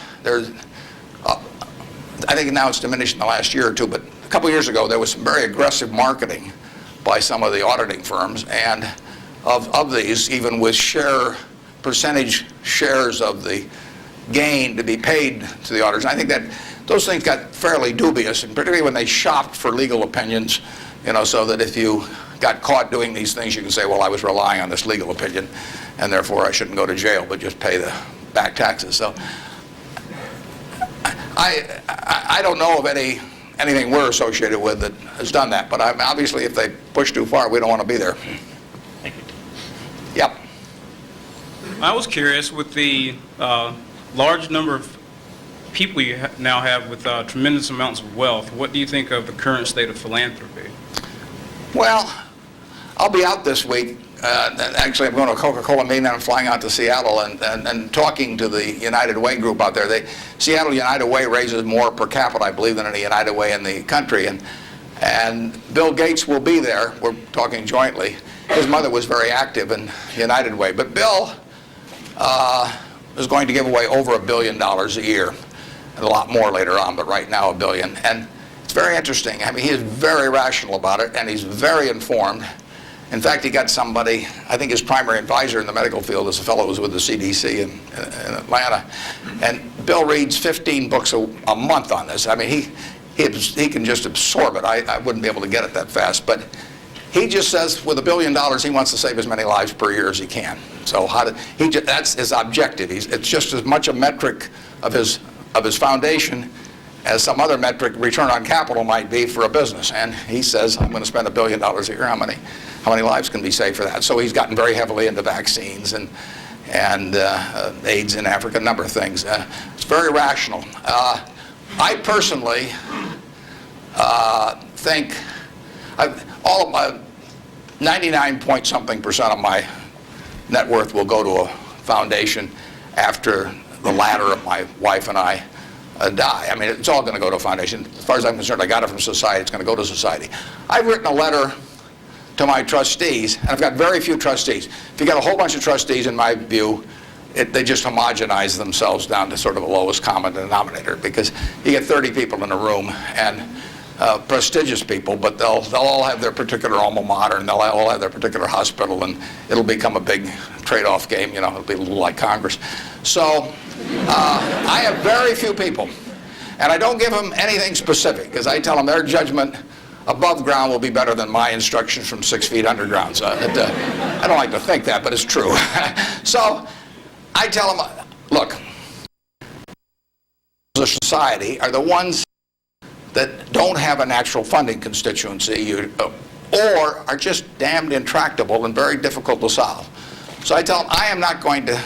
I think now it's diminished in the last year or two, but a couple years ago there was some very aggressive marketing by some of the auditing firms, and of these, even with percentage shares of the gain to be paid to the auditors. And I think that those things got fairly dubious, and particularly when they shopped for legal opinions, you know, so that if you got caught doing these things, you can say, well, I was relying on this legal opinion, and therefore I shouldn't go to jail, but just pay the back taxes. So I don't know of anything we're associated with that has done that, but obviously if they push too far, we don't want to be there. Thank you. Yep. I was curious, with the large number of people you now have with tremendous amounts of wealth, what do you think of the current state of philanthropy? Well, I'll be out this week. Actually, I'm going to a Coca-Cola meeting, and I'm flying out to Seattle and talking to the United Way group out there. Seattle United Way raises more per capita, I believe, than any United Way in the country. And Bill Gates will be there. We're talking jointly. His mother was very active in United Way. But Bill is going to give away over $1 billion a year. And a lot more later on, but right now $1 billion. And it's very interesting. I mean, he is very rational about it, and he's very informed. In fact, he got somebody, I think his primary advisor in the medical field is a fellow who was with the CDC in Atlanta. And Bill reads 15 books a month on this. I mean, he can just absorb it. I wouldn't be able to get it that fast. But he just says with $1 billion, he wants to save as many lives per year as he can. So that's his objective. It's just as much a metric of his foundation as some other metric, return on capital, might be for a business. And he says, I'm going to spend $1 billion a year. How many lives can be saved for that? So he's gotten very heavily into vaccines and AIDS in Africa, a number of things. It's very rational. I personally think all of my 99 point something % of my net worth will go to a foundation. after the latter of my wife and I die. I mean, it's all going to go to a foundation. As far as I'm concerned, I got it from society. It's going to go to society. I've written a letter to my trustees, and I've got very few trustees. If you got a whole bunch of trustees, in my view, they just homogenize themselves down to sort of a lowest common denominator, because you get 30 people in a room, and prestigious people, but they'll all have their particular alma mater, and they'll all have their particular hospital, and it'll become a big trade-off game. You know, it'll be a little like Congress. So I have very few people, and I don't give them anything specific, because I tell them their judgment above ground will be better than my instructions from 6 feet underground. So I don't like to think that, but it's true. So I tell them, look, the society are the ones that don't have a natural funding constituency or are just damned intractable and very difficult to solve. So I tell them I am not going to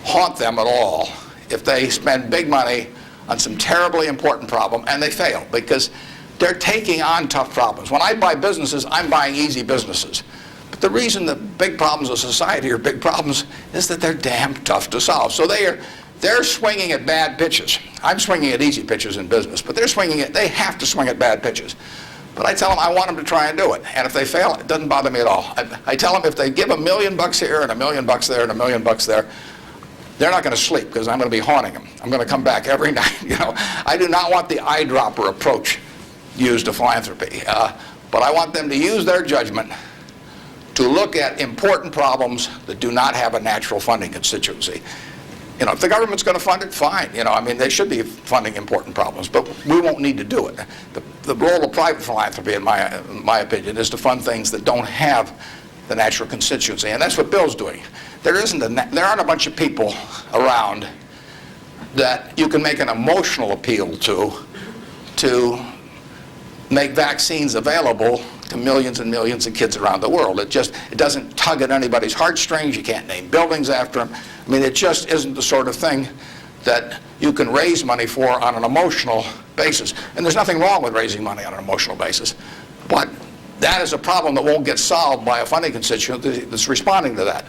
haunt them at all if they spend big money on some terribly important problem and they fail, because they're taking on tough problems. When I buy businesses, I'm buying easy businesses. But the reason the big problems of society are big problems is that they're damn tough to solve. So they're swinging at bad pitches. I'm swinging at easy pitches in business, but they have to swing at bad pitches. But I tell them I want them to try and do it. And if they fail, it doesn't bother me at all. I tell them if they give $1 million here and $1 million there and $1 million there, they're not going to sleep, because I'm going to be haunting them. I'm going to come back every night. You know, I do not want the eyedropper approach used to philanthropy. But I want them to use their judgment to look at important problems that do not have a natural funding constituency. You know, if the government's going to fund it, fine. You know, I mean, they should be funding important problems, but we won't need to do it. The role of private philanthropy, in my opinion, is to fund things that don't have the natural constituency, and that's what Bill's doing. There aren't a bunch of people around that you can make an emotional appeal to make vaccines available to millions and millions of kids around the world. It doesn't tug at anybody's heartstrings. You can't name buildings after them. I mean, it just isn't the sort of thing that you can raise money for on an emotional basis. And there's nothing wrong with raising money on an emotional basis. But that is a problem that won't get solved by a funding constituent that's responding to that.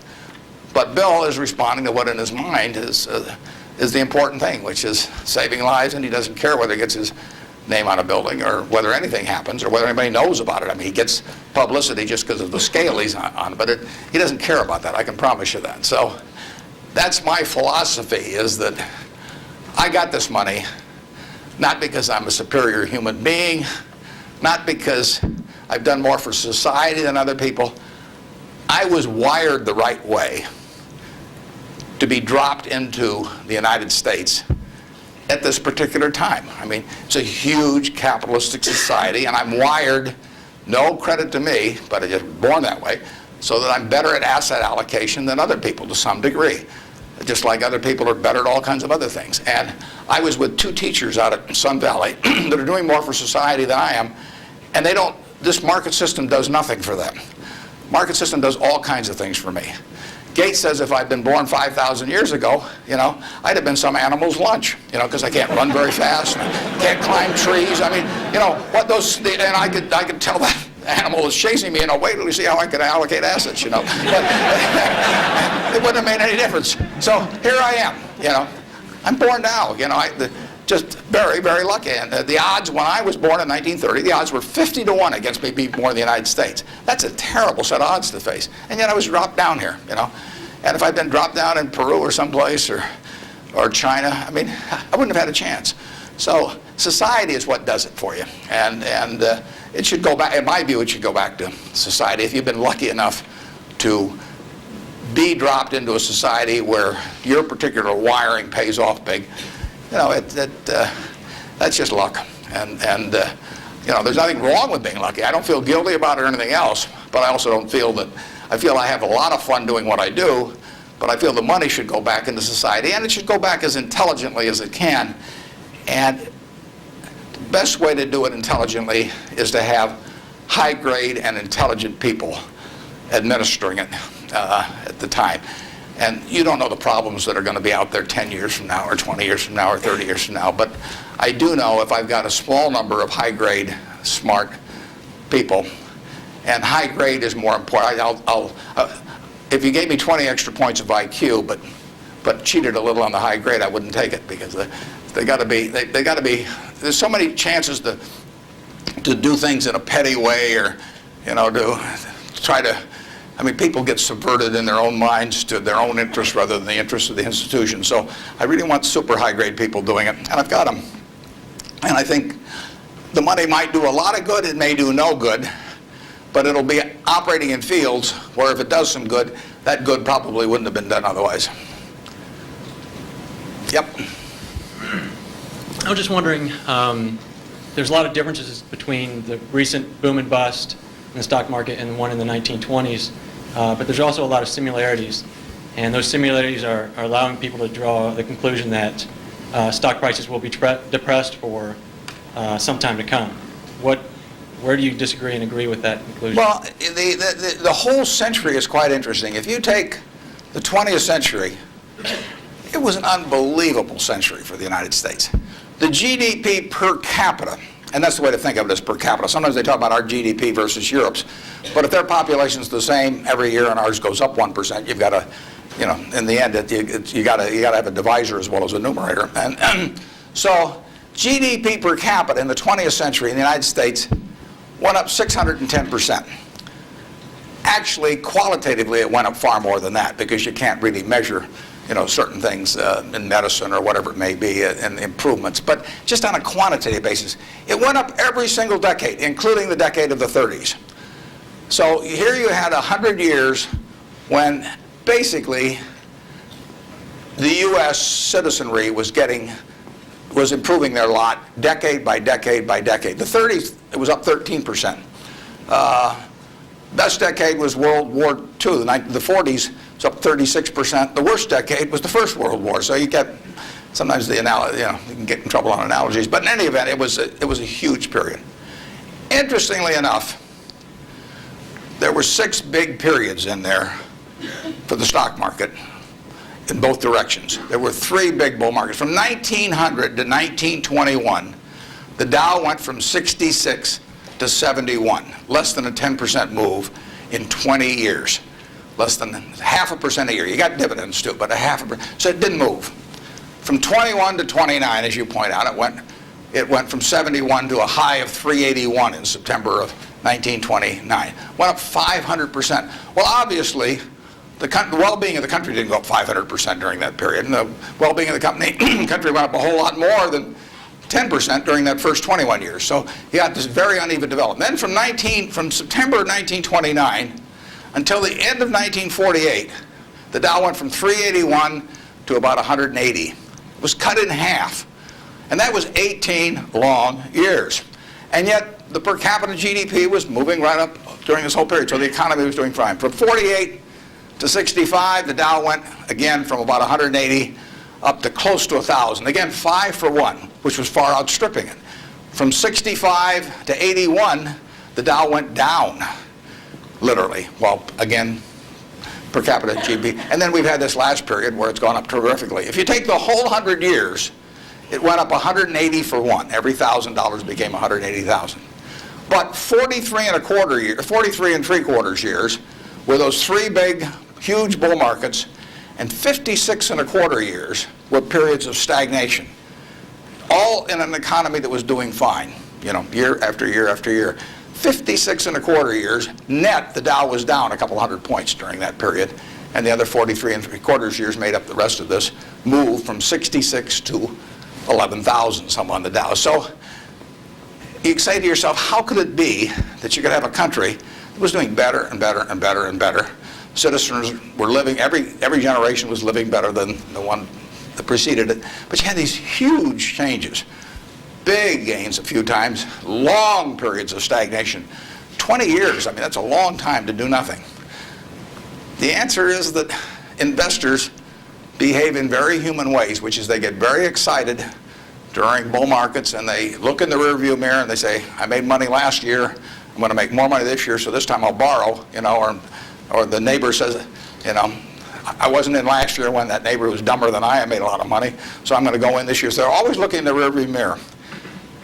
But Bill is responding to what in his mind is the important thing, which is saving lives, and he doesn't care whether he gets his name on a building or whether anything happens or whether anybody knows about it. I mean, he gets publicity just because of the scale he's on, but he doesn't care about that. I can promise you that. So that's my philosophy, is that I got this money not because I'm a superior human being, not because I've done more for society than other people. I was wired the right way to be dropped into the United States at this particular time. I mean, it's a huge capitalistic society, and I'm wired, no credit to me, but I'm just born that way, so that I'm better at asset allocation than other people to some degree. Just like other people are better at all kinds of other things. And I was with 2 teachers out at Sun Valley that are doing more for society than I am, and this market system does nothing for them. Market system does all kinds of things for me. Gates says if I'd been born 5,000 years ago, you know, I'd have been some animal's lunch, you know, because I can't run very fast, and I can't climb trees. I mean, you know, and I could tell that animal was chasing me, wait till you see how I could allocate assets, you know. But it wouldn't have made any difference. So here I am, you know. I'm born now, you know. Just very, very lucky. And the odds when I was born in 1930, the odds were 50 to 1 against me being born in the United States. That's a terrible set of odds to face. And yet I was dropped down here, you know. And if I'd been dropped down in Peru or someplace or China, I mean, I wouldn't have had a chance. So society is what does it for you. And it should go back, in my view, it should go back to society. If you've been lucky enough to be dropped into a society where your particular wiring pays off big, you know, that's just luck. And you know, there's nothing wrong with being lucky. I don't feel guilty about it or anything else, but I also don't feel that, I feel I have a lot of fun doing what I do, but I feel the money should go back into society, and it should go back as intelligently as it can. And the best way to do it intelligently is to have high-grade and intelligent people administering it at the time. And you don't know the problems that are going to be out there 10 years from now or 20 years from now or 30 years from now. But I do know if I've got a small number of high-grade, smart people, and high-grade is more important. If you gave me 20 extra points of IQ, but but cheated a little on the high grade, I wouldn't take it, because they got to be. There's so many chances to do things in a petty way, or to try to. I mean, people get subverted in their own minds to their own interests rather than the interests of the institution. So I really want super high grade people doing it, and I've got them. And I think the money might do a lot of good. It may do no good, but it'll be operating in fields where if it does some good, that good probably wouldn't have been done otherwise. Yep. I was just wondering, there's a lot of differences between the recent boom and bust in the stock market and the one in the 1920s, but there's also a lot of similarities. And those similarities are allowing people to draw the conclusion that stock prices will be depressed for some time to come. Where do you disagree and agree with that conclusion? Well, the whole century is quite interesting. If you take the 20th century, it was an unbelievable century for the United States. The GDP per capita, and that's the way to think of it, as per capita. Sometimes they talk about our GDP versus Europe's, but if their population's the same every year and ours goes up 1%, you've got to, in the end, you got to have a divisor as well as a numerator. And so GDP per capita in the 20th century in the United States went up 610%. Actually, qualitatively, it went up far more than that, because you can't really measure certain things in medicine or whatever it may be, and improvements. But just on a quantitative basis, it went up every single decade, including the decade of the 30s. So here you had 100 years when basically the U.S. citizenry was improving their lot decade by decade by decade. The 30s, it was up 13%. Best decade was World War II. The 40s, it's up 36%. The worst decade was the First World War. So you get sometimes you can get in trouble on analogies. But in any event, it was a huge period. Interestingly enough, there were 6 big periods in there for the stock market in both directions. There were 3 big bull markets. From 1900 to 1921, the Dow went from 66 to 71, less than a 10% move in 20 years, less than 0.5% a year. You got dividends too, but 0.5%. So it didn't move. From 21 to 29, as you point out, it went from 71 to a high of 381 in September of 1929. Went up 500%. Well, obviously, the well-being of the country didn't go up 500% during that period, and the well-being of the country went up a whole lot more than 10% during that first 21 years. So you got this very uneven development. Then from September of 1929 until the end of 1948, the Dow went from 381 to about 180. It was cut in half. And that was 18 long years. And yet the per capita GDP was moving right up during this whole period. So the economy was doing fine. From 48 to 65, the Dow went again from about 180 up to close to 1,000. Again, 5 for 1, which was far outstripping it. From 65 to 81, the Dow went down, literally. Well, again, per capita GDP. And then we've had this last period where it's gone up terrifically. If you take the whole 100 years, it went up 180 for 1. Every $1,000 became 180,000. But 43 and 3/4 years were those 3 big, huge bull markets, and 56 and 1/4 years were periods of stagnation, all in an economy that was doing fine, year after year after year. 56 and 1/4 years, net, the Dow was down a couple hundred points during that period, and the other 43 and 3/4 years made up the rest of this move from 66 to 11,000 some on the Dow. So you say to yourself, how could it be that you could have a country that was doing better and better and better and better? Citizens were living, every generation was living better than the one that preceded it. But you had these huge changes, big gains a few times, long periods of stagnation. 20 years, I mean, that's a long time to do nothing. The answer is that investors behave in very human ways, which is they get very excited during bull markets, and they look in the rearview mirror and they say, I made money last year, I'm going to make more money this year, so this time I'll borrow, or the neighbor says, I wasn't in last year when that neighbor was dumber than I made a lot of money, so I'm going to go in this year. So they're always looking in the rearview mirror.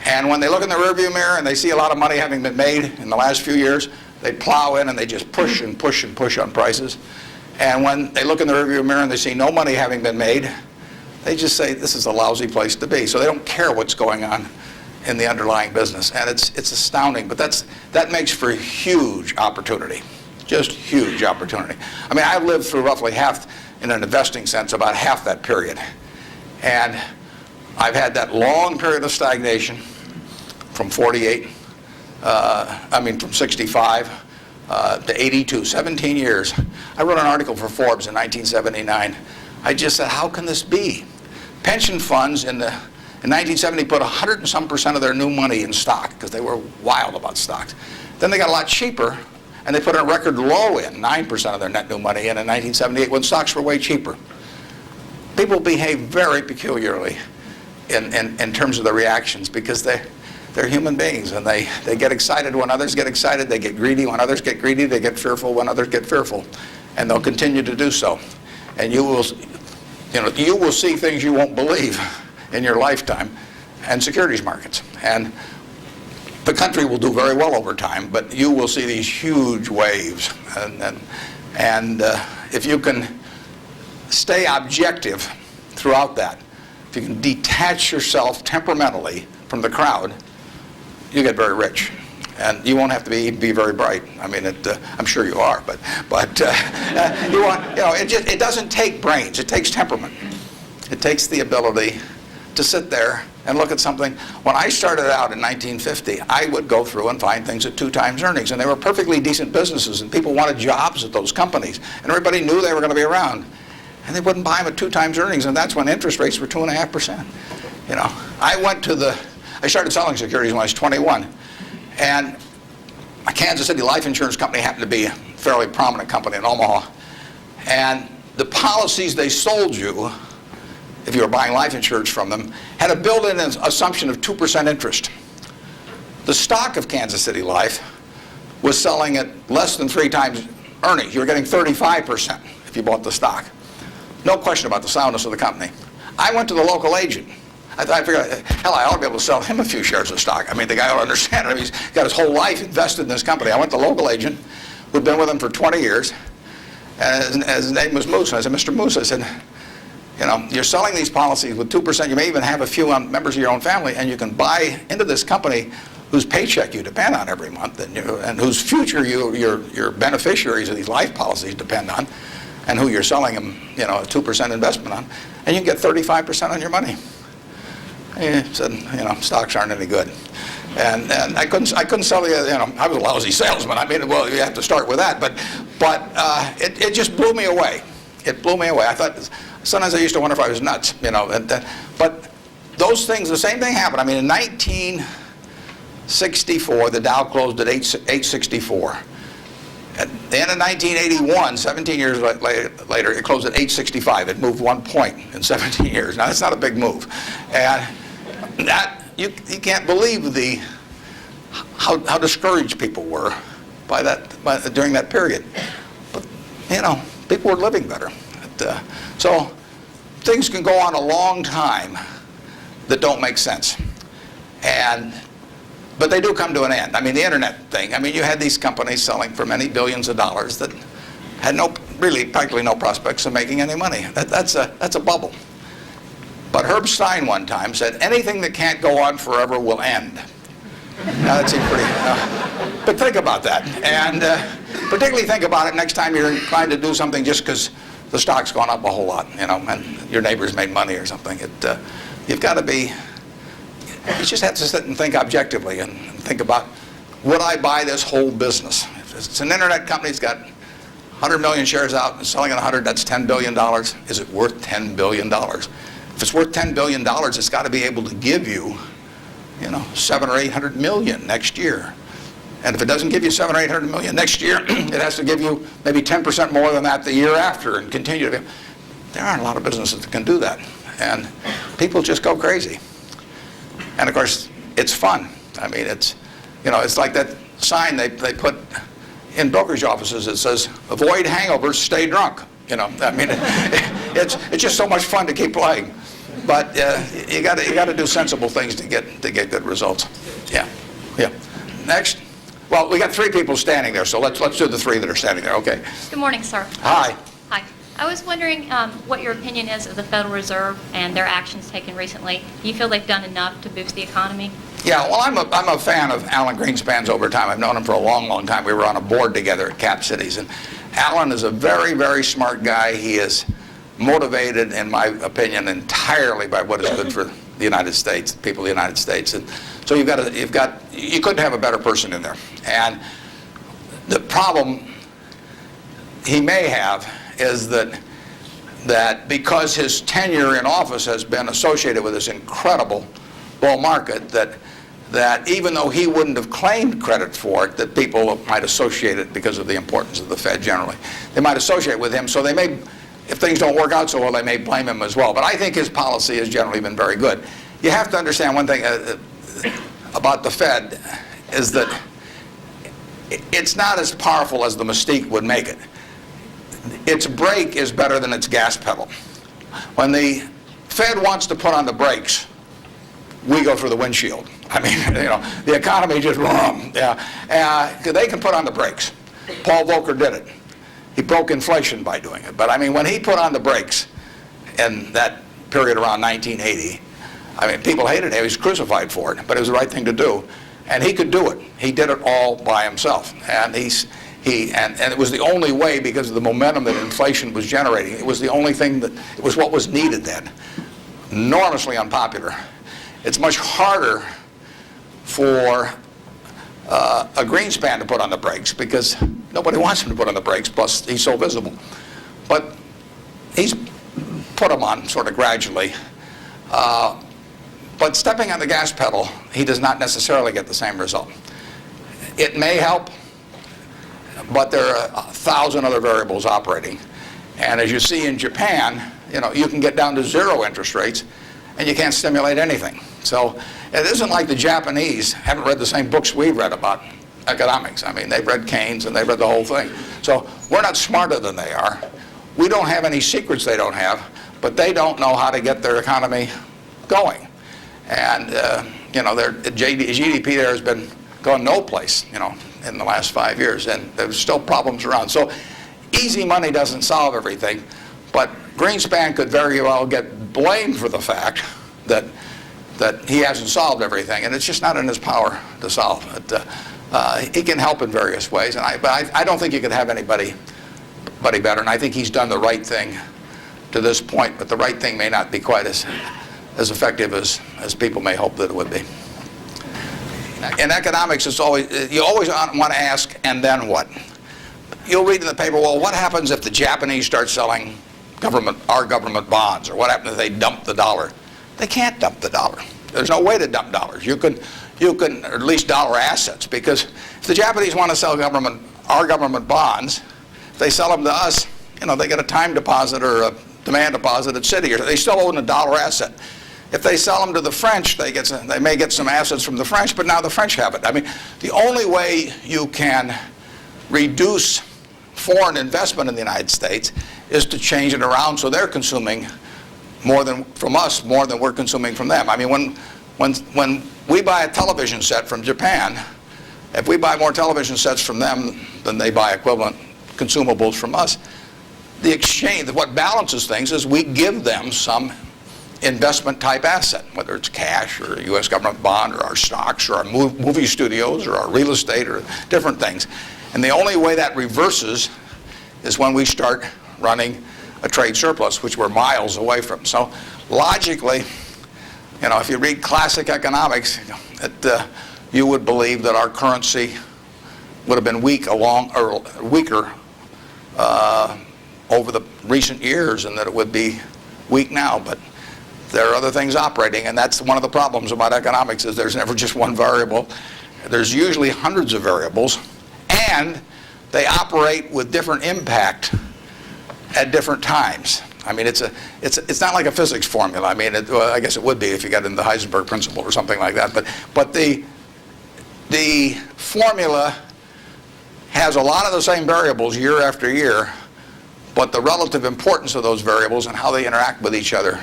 And when they look in the rearview mirror and they see a lot of money having been made in the last few years, they plow in and they just push and push and push on prices. And when they look in the rearview mirror and they see no money having been made, they just say, this is a lousy place to be. So they don't care what's going on in the underlying business. And it's astounding. But that makes for huge opportunity, just huge opportunity. I mean, I've lived through roughly half, in an investing sense, about half that period. And I've had that long period of stagnation from 48, from 65 to 82, 17 years. I wrote an article for Forbes in 1979. I just said, how can this be? Pension funds in 1970 put 100 and some % of their new money in stock because they were wild about stocks. Then they got a lot cheaper, and they put a record low in, 9% of their net new money in 1978 when stocks were way cheaper. People behave very peculiarly in terms of the reactions because they're human beings, and they get excited when others get excited. They get greedy when others get greedy. They get fearful when others get fearful, and they'll continue to do so. And you will see things you won't believe in your lifetime, and securities markets. And the country will do very well over time, but you will see these huge waves. And if you can stay objective throughout that, if you can detach yourself temperamentally from the crowd, you get very rich, and you won't have to be very bright. I mean, I'm sure you are, but it doesn't take brains. It takes temperament. It takes the ability to sit there and look at something. When I started out in 1950, I would go through and find things at 2 times earnings, and they were perfectly decent businesses, and people wanted jobs at those companies, and everybody knew they were going to be around, and they wouldn't buy them at 2 times earnings, and that's when interest rates were 2.5%. I started selling securities when I was 21, and a Kansas City life insurance company happened to be a fairly prominent company in Omaha, and the policies they sold you, if you were buying life insurance from them, had a built-in assumption of 2% interest. The stock of Kansas City Life was selling at less than 3 times earnings. You were getting 35% if you bought the stock. No question about the soundness of the company. I went to the local agent. I figured, hell, I ought to be able to sell him a few shares of stock. I mean, the guy ought to understand it. I mean, he's got his whole life invested in this company. I went to the local agent who'd been with him for 20 years, and his name was Moose. And I said, Mr. Moose, I said, you're selling these policies with 2%. You may even have a few members of your own family, and you can buy into this company whose paycheck you depend on every month, and whose future your beneficiaries of these life policies depend on, and who you're selling them, a 2% investment on, and you can get 35% on your money. And he said, stocks aren't any good. And I couldn't sell you, I was a lousy salesman. I mean, well, you have to start with that. But it just blew me away. It blew me away. I thought, sometimes I used to wonder if I was nuts, But those things, the same thing happened. I mean, in 1964, the Dow closed at 864. At the end of 1981, 17 years later, it closed at 865. It moved 1 point in 17 years. Now, that's not a big move. And that, you can't believe how discouraged people were during that period. But, people were living better. So things can go on a long time that don't make sense. But they do come to an end. I mean, the internet thing. I mean, you had these companies selling for many billions of dollars that had practically no prospects of making any money. That's a bubble. But Herb Stein one time said, anything that can't go on forever will end. Now, that seems pretty... but think about that. And particularly think about it next time you're inclined to do something just because the stock's gone up a whole lot, and your neighbor's made money or something. You've got to be... You just have to sit and think objectively and think about, would I buy this whole business? If it's an internet company that's got 100 million shares out and selling at 100, that's $10 billion. Is it worth $10 billion? If it's worth $10 billion, it's got to be able to give you, 700 or 800 million next year. And if it doesn't give you 700 or 800 million next year, it has to give you maybe 10% more than that the year after and continue to. There aren't a lot of businesses that can do that. And people just go crazy. And of course, it's fun. I mean, it's like that sign they put in brokerage offices that says, avoid hangovers, stay drunk. I mean, it's just so much fun to keep playing. But you got to do sensible things to get good results. Yeah. Next. Well, we got 3 people standing there, so let's do the 3 that are standing there. Okay. Good morning, sir. Hi. Hi. I was wondering what your opinion is of the Federal Reserve and their actions taken recently. Do you feel they've done enough to boost the economy? Yeah, well, I'm a fan of Alan Greenspan's over time. I've known him for a long, long time. We were on a board together at Cap Cities, and Alan is a very, very smart guy. He is motivated, in my opinion, entirely by what is good for the United States, the people of the United States. And so you couldn't have a better person in there. And the problem he may have is that because his tenure in office has been associated with this incredible bull market, that even though he wouldn't have claimed credit for it, that people might associate it because of the importance of the Fed generally. They might associate with him, so they may, if things don't work out so well, they may blame him as well. But I think his policy has generally been very good. You have to understand one thing about the Fed is that it's not as powerful as the mystique would make it. Its brake is better than its gas pedal. When the Fed wants to put on the brakes, we go through the windshield. I mean, the economy just, they can put on the brakes. Paul Volcker did it. He broke inflation by doing it. But I mean, when he put on the brakes in that period around 1980, I mean, people hated him. He was crucified for it, but it was the right thing to do. And he could do it. He did it all by himself. And and it was the only way because of the momentum that inflation was generating. It was the only thing it was what was needed then. Enormously unpopular. It's much harder for a Greenspan to put on the brakes because nobody wants him to put on the brakes, plus he's so visible. But he's put them on sort of gradually. But stepping on the gas pedal, he does not necessarily get the same result. It may help, but there are 1,000 other variables operating. And as you see in Japan, you can get down to 0 interest rates and you can't stimulate anything. So it isn't like the Japanese haven't read the same books we've read about economics. I mean, they've read Keynes and they've read the whole thing. So we're not smarter than they are. We don't have any secrets they don't have, but they don't know how to get their economy going. And, their GDP there has been gone no place, in the last 5 years, and there's still problems around. So easy money doesn't solve everything, but Greenspan could very well get blamed for the fact that he hasn't solved everything, and it's just not in his power to solve it. He can help in various ways, but I don't think you could have anybody better, and I think he's done the right thing to this point, but the right thing may not be quite as effective as people may hope that it would be. In economics, you always want to ask, and then what? You'll read in the paper, well, what happens if the Japanese start selling our government bonds, or what happens if they dump the dollar? They can't dump the dollar. There's no way to dump dollars. You can, or at least dollar assets, because if the Japanese want to sell our government bonds, if they sell them to us, they get a time deposit or a demand deposit at Citi, or they still own a dollar asset. If they sell them to the French, they may get some assets from the French, but now the French have it. I mean, the only way you can reduce foreign investment in the United States is to change it around so they're consuming more than we're consuming from them. I mean, when we buy a television set from Japan, if we buy more television sets from them than they buy equivalent consumables from us, the exchange, what balances things is we give them some investment type asset, whether it's cash or a U.S. government bond or our stocks or our movie studios or our real estate or different things. And the only way that reverses is when we start running a trade surplus, which we're miles away from. So logically, if you read classic economics, you would believe that our currency would have been weaker over the recent years, and that it would be weak now. But there are other things operating, and that's one of the problems about economics, is there's never just one variable. There's usually hundreds of variables, and they operate with different impact at different times. I mean, it's not like a physics formula. I mean, I guess it would be if you got into the Heisenberg principle or something like that. But the formula has a lot of the same variables year after year, but the relative importance of those variables and how they interact with each other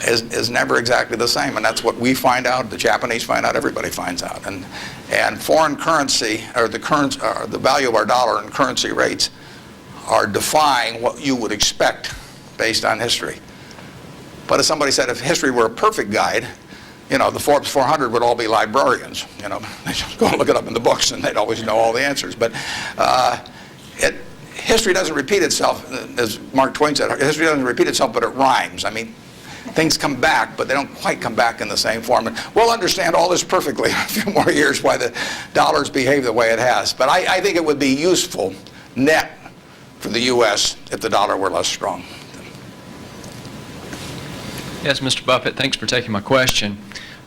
is never exactly the same, and that's what we find out, the Japanese find out, everybody finds out. And foreign currency, or the value of our dollar and currency rates are defying what you would expect based on history. But as somebody said, if history were a perfect guide, the Forbes 400 would all be librarians. They just go and look it up in the books and they'd always know all the answers. But history doesn't repeat itself, as Mark Twain said. History doesn't repeat itself, but it rhymes. I mean, things come back, but they don't quite come back in the same form. And we'll understand all this perfectly in a few more years, why the dollar's behaved the way it has. But I think it would be useful net for the U.S. if the dollar were less strong. Yes, Mr. Buffett, thanks for taking my question.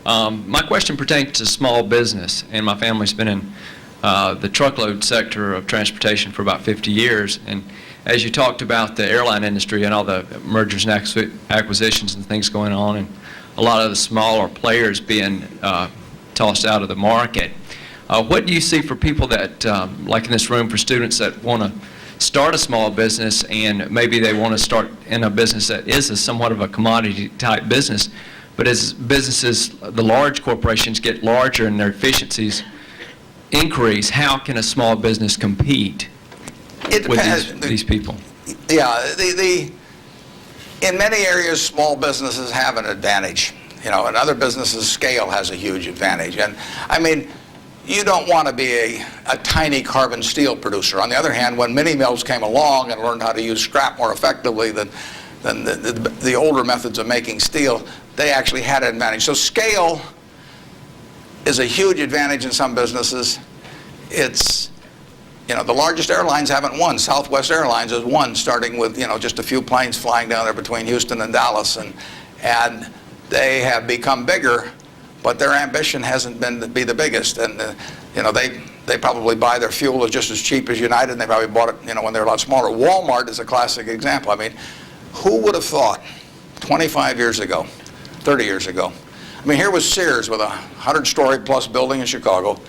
My question pertains to small business, and my family's been in the truckload sector of transportation for about 50 years. And as you talked about the airline industry and all the mergers and acquisitions and things going on, and a lot of the smaller players being tossed out of the market, what do you see for people that, like in this room, for students that want to start a small business and maybe they want to start in a business that is somewhat of a commodity type business, but as businesses, the large corporations get larger and their efficiencies increase, how can a small business compete with these people? Yeah, in many areas, small businesses have an advantage. In other businesses, scale has a huge advantage. And I mean, you don't want to be a tiny carbon steel producer. On the other hand, when mini mills came along and learned how to use scrap more effectively than the older methods of making steel, they actually had an advantage. So scale is a huge advantage in some businesses. It's, the largest airlines haven't won. Southwest Airlines has won, starting with, just a few planes flying down there between Houston and Dallas. And they have become bigger, but their ambition hasn't been to be the biggest. And, they probably buy their fuel just as cheap as United, and they probably bought it, when they're a lot smaller. Walmart is a classic example. I mean, who would have thought 25 years ago, 30 years ago, I mean, here was Sears with a 100-story plus building in Chicago,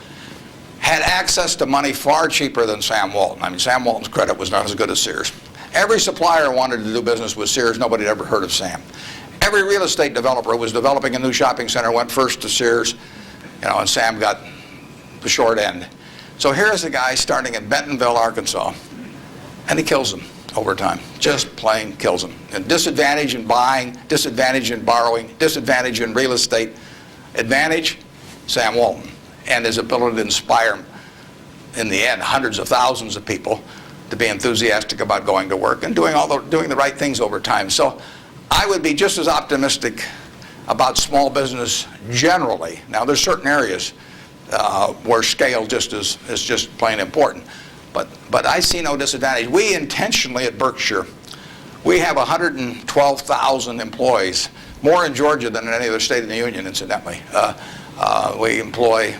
had access to money far cheaper than Sam Walton. I mean, Sam Walton's credit was not as good as Sears. Every supplier wanted to do business with Sears. Nobody had ever heard of Sam. Every real estate developer who was developing a new shopping center went first to Sears, and Sam got the short end. So here's a guy starting in Bentonville, Arkansas, and he kills them over time. Just plain kills them. And disadvantage in buying, disadvantage in borrowing, disadvantage in real estate. Advantage, Sam Walton, and his ability to inspire, in the end, hundreds of thousands of people to be enthusiastic about going to work and doing the right things over time. So I would be just as optimistic about small business generally. Now, there's certain areas where scale is just plain important. But I see no disadvantage. We intentionally at Berkshire, we have 112,000 employees, more in Georgia than in any other state in the union, incidentally. We employ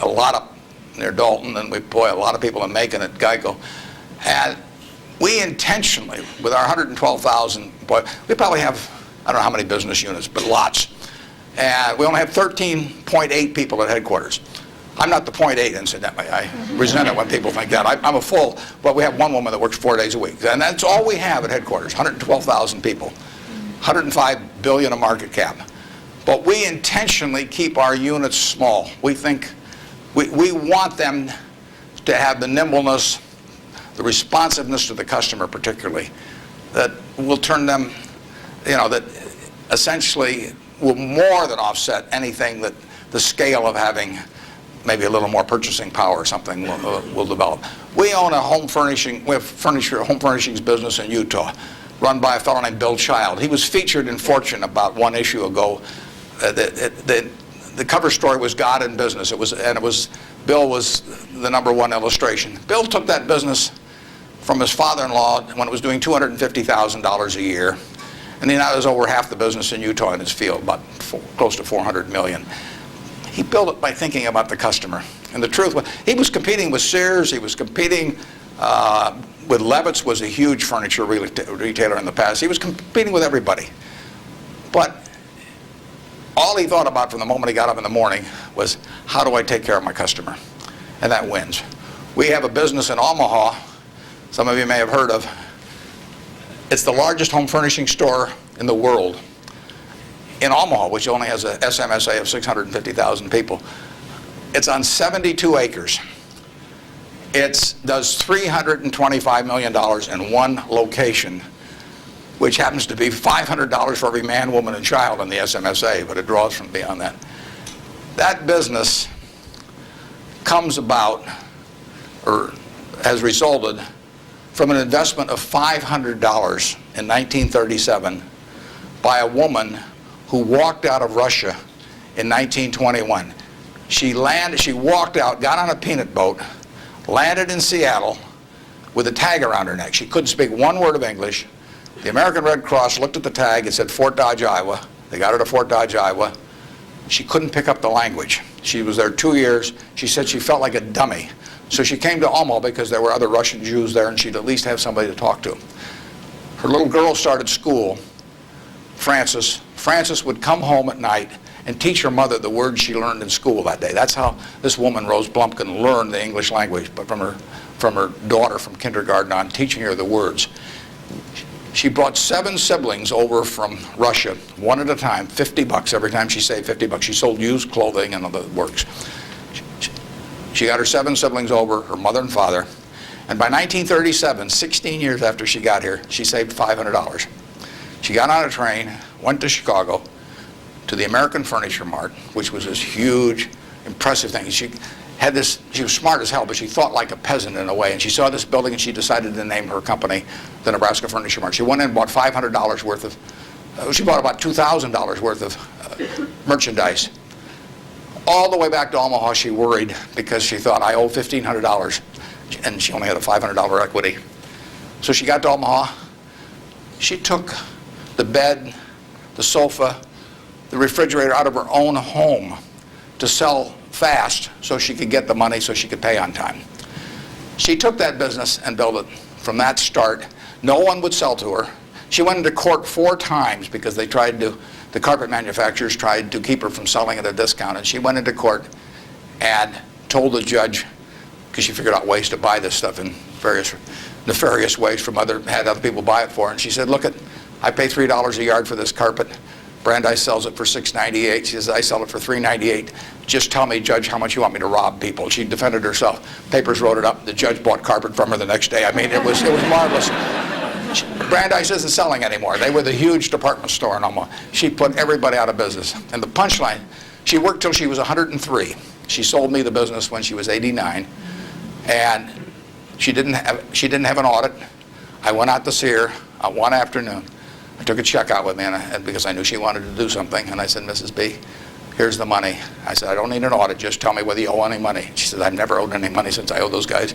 a lot up near Dalton, and we employ a lot of people in Macon at Geico. And we intentionally, with our 112,000 employees, we probably have, I don't know how many business units, but lots. And we only have 13.8 people at headquarters. I'm not the 0.8, incidentally. I resent it when people think that. I'm a full, but we have one woman that works 4 days a week. And that's all we have at headquarters, 112,000 people, 105 billion a market cap. But we intentionally keep our units small. We think, we want them to have the nimbleness, the responsiveness to the customer particularly, that will turn them, that essentially will more than offset anything that the scale of having maybe a little more purchasing power or something will develop. We own a home furnishings business in Utah, run by a fellow named Bill Child. He was featured in Fortune about one issue ago. The cover story was God in Business. Bill was the #1 illustration. Bill took that business from his father-in-law when it was doing $250,000 a year, and he now has over half the business in Utah in his field, about close to $400 million. He built it by thinking about the customer. And the truth was, he was competing with Sears, he was competing with Levitt's, was a huge furniture retailer in the past. He was competing with everybody. But all he thought about from the moment he got up in the morning was, how do I take care of my customer? And that wins. We have a business in Omaha, some of you may have heard of. It's the largest home furnishing store in the world. In Omaha, which only has a SMSA of 650,000 people. It's on 72 acres. It does $325 million in one location, which happens to be $500 for every man, woman, and child in the SMSA, but it draws from beyond that. That business comes about, or has resulted from an investment of $500 in 1937 by a woman who walked out of Russia in 1921. She walked out, got on a peanut boat, landed in Seattle with a tag around her neck. She couldn't speak one word of English. The American Red Cross looked at the tag. It said Fort Dodge, Iowa. They got her to Fort Dodge, Iowa. She couldn't pick up the language. She was there 2 years. She said she felt like a dummy. So she came to Omaha because there were other Russian Jews there and she'd at least have somebody to talk to. Her little girl started school, Frances. Frances would come home at night and teach her mother the words she learned in school that day. That's how this woman, Rose Blumpkin, learned the English language, but from her daughter from kindergarten on, teaching her the words. She brought 7 siblings over from Russia, one at a time, $50 every time she saved $50. She sold used clothing and other works. She got her 7 siblings over, her mother and father, and by 1937, 16 years after she got here, she saved $500. She got on a train, went to Chicago, to the American Furniture Mart, which was this huge, impressive thing. She was smart as hell, but she thought like a peasant in a way, and she saw this building and she decided to name her company the Nebraska Furniture Mart. She went in and bought $500 worth of, she bought about $2,000 worth of merchandise. All the way back to Omaha, she worried because she thought, I owe $1,500, and she only had a $500 equity. So she got to Omaha. She took the bed, the sofa, the refrigerator out of her own home to sell fast so she could get the money so she could pay on time. She took that business and built it from that start. No one would sell to her. She went into court 4 times because the carpet manufacturers tried to keep her from selling at a discount, and she went into court and told the judge, because she figured out ways to buy this stuff in various nefarious ways had other people buy it for her, and she said, look, I pay $3 a yard for this carpet. Brandeis sells it for $6.98. She says, I sell it for $3.98. Just tell me, Judge, how much you want me to rob people. She defended herself. Papers wrote it up. The judge bought carpet from her the next day. I mean, it was marvelous. Brandeis isn't selling anymore. They were the huge department store in Omaha. She put everybody out of business. And the punchline, she worked till she was 103. She sold me the business when she was 89. And she didn't have an audit. I went out to see her one afternoon. I took a check out with me because I knew she wanted to do something. And I said, Mrs. B, here's the money. I said, I don't need an audit. Just tell me whether you owe any money. She said, I've never owed any money since I owed those guys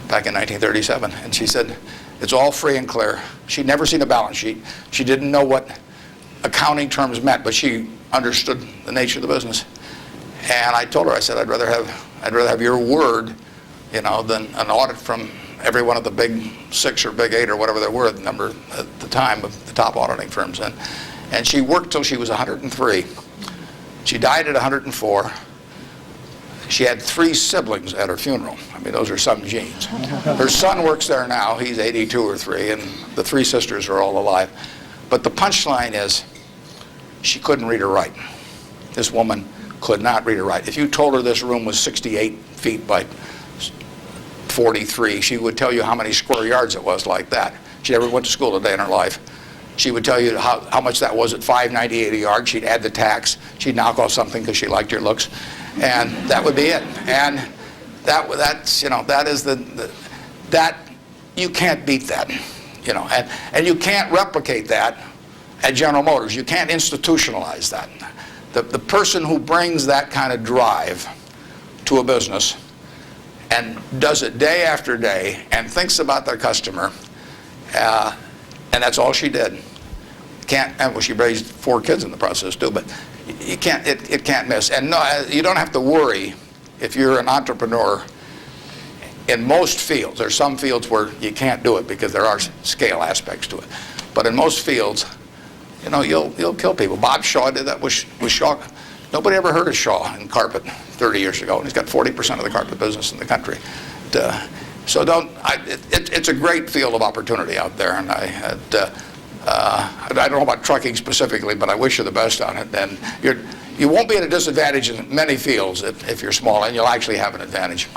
back in 1937. And she said, it's all free and clear. She'd never seen a balance sheet. She didn't know what accounting terms meant, but she understood the nature of the business. And I told her, I said, I'd rather have your word, than an audit from every one of the big 6 or big 8 or whatever there were, the number at the time of the top auditing firms. And she worked till she was 103. She died at 104. She had 3 siblings at her funeral. I mean, those are some genes. Her son works there now. He's 82 or 3, and the 3 sisters are all alive. But the punchline is, she couldn't read or write. This woman could not read or write. If you told her this room was 68 feet by 43, she would tell you how many square yards it was like that. She never went to school a day in her life. She would tell you how much that was at $5.98 a yard. She'd add the tax. She'd knock off something because she liked your looks. And that would be it. And that's you can't beat that, and you can't replicate that at General Motors. You can't institutionalize that. The person who brings that kind of drive to a business and does it day after day and thinks about their customer, and that's all she did. She raised 4 kids in the process too, but you can't. It can't miss. And no, you don't have to worry if you're an entrepreneur. In most fields, there's some fields where you can't do it because there are scale aspects to it. But in most fields, you'll kill people. Bob Shaw did that with Shaw. Nobody ever heard of Shaw in carpet 30 years ago, and he's got 40% of the carpet business in the country. So it's a great field of opportunity out there, and I don't know about trucking specifically, but I wish you the best on it. And you won't be at a disadvantage in many fields if you're small, and you'll actually have an advantage.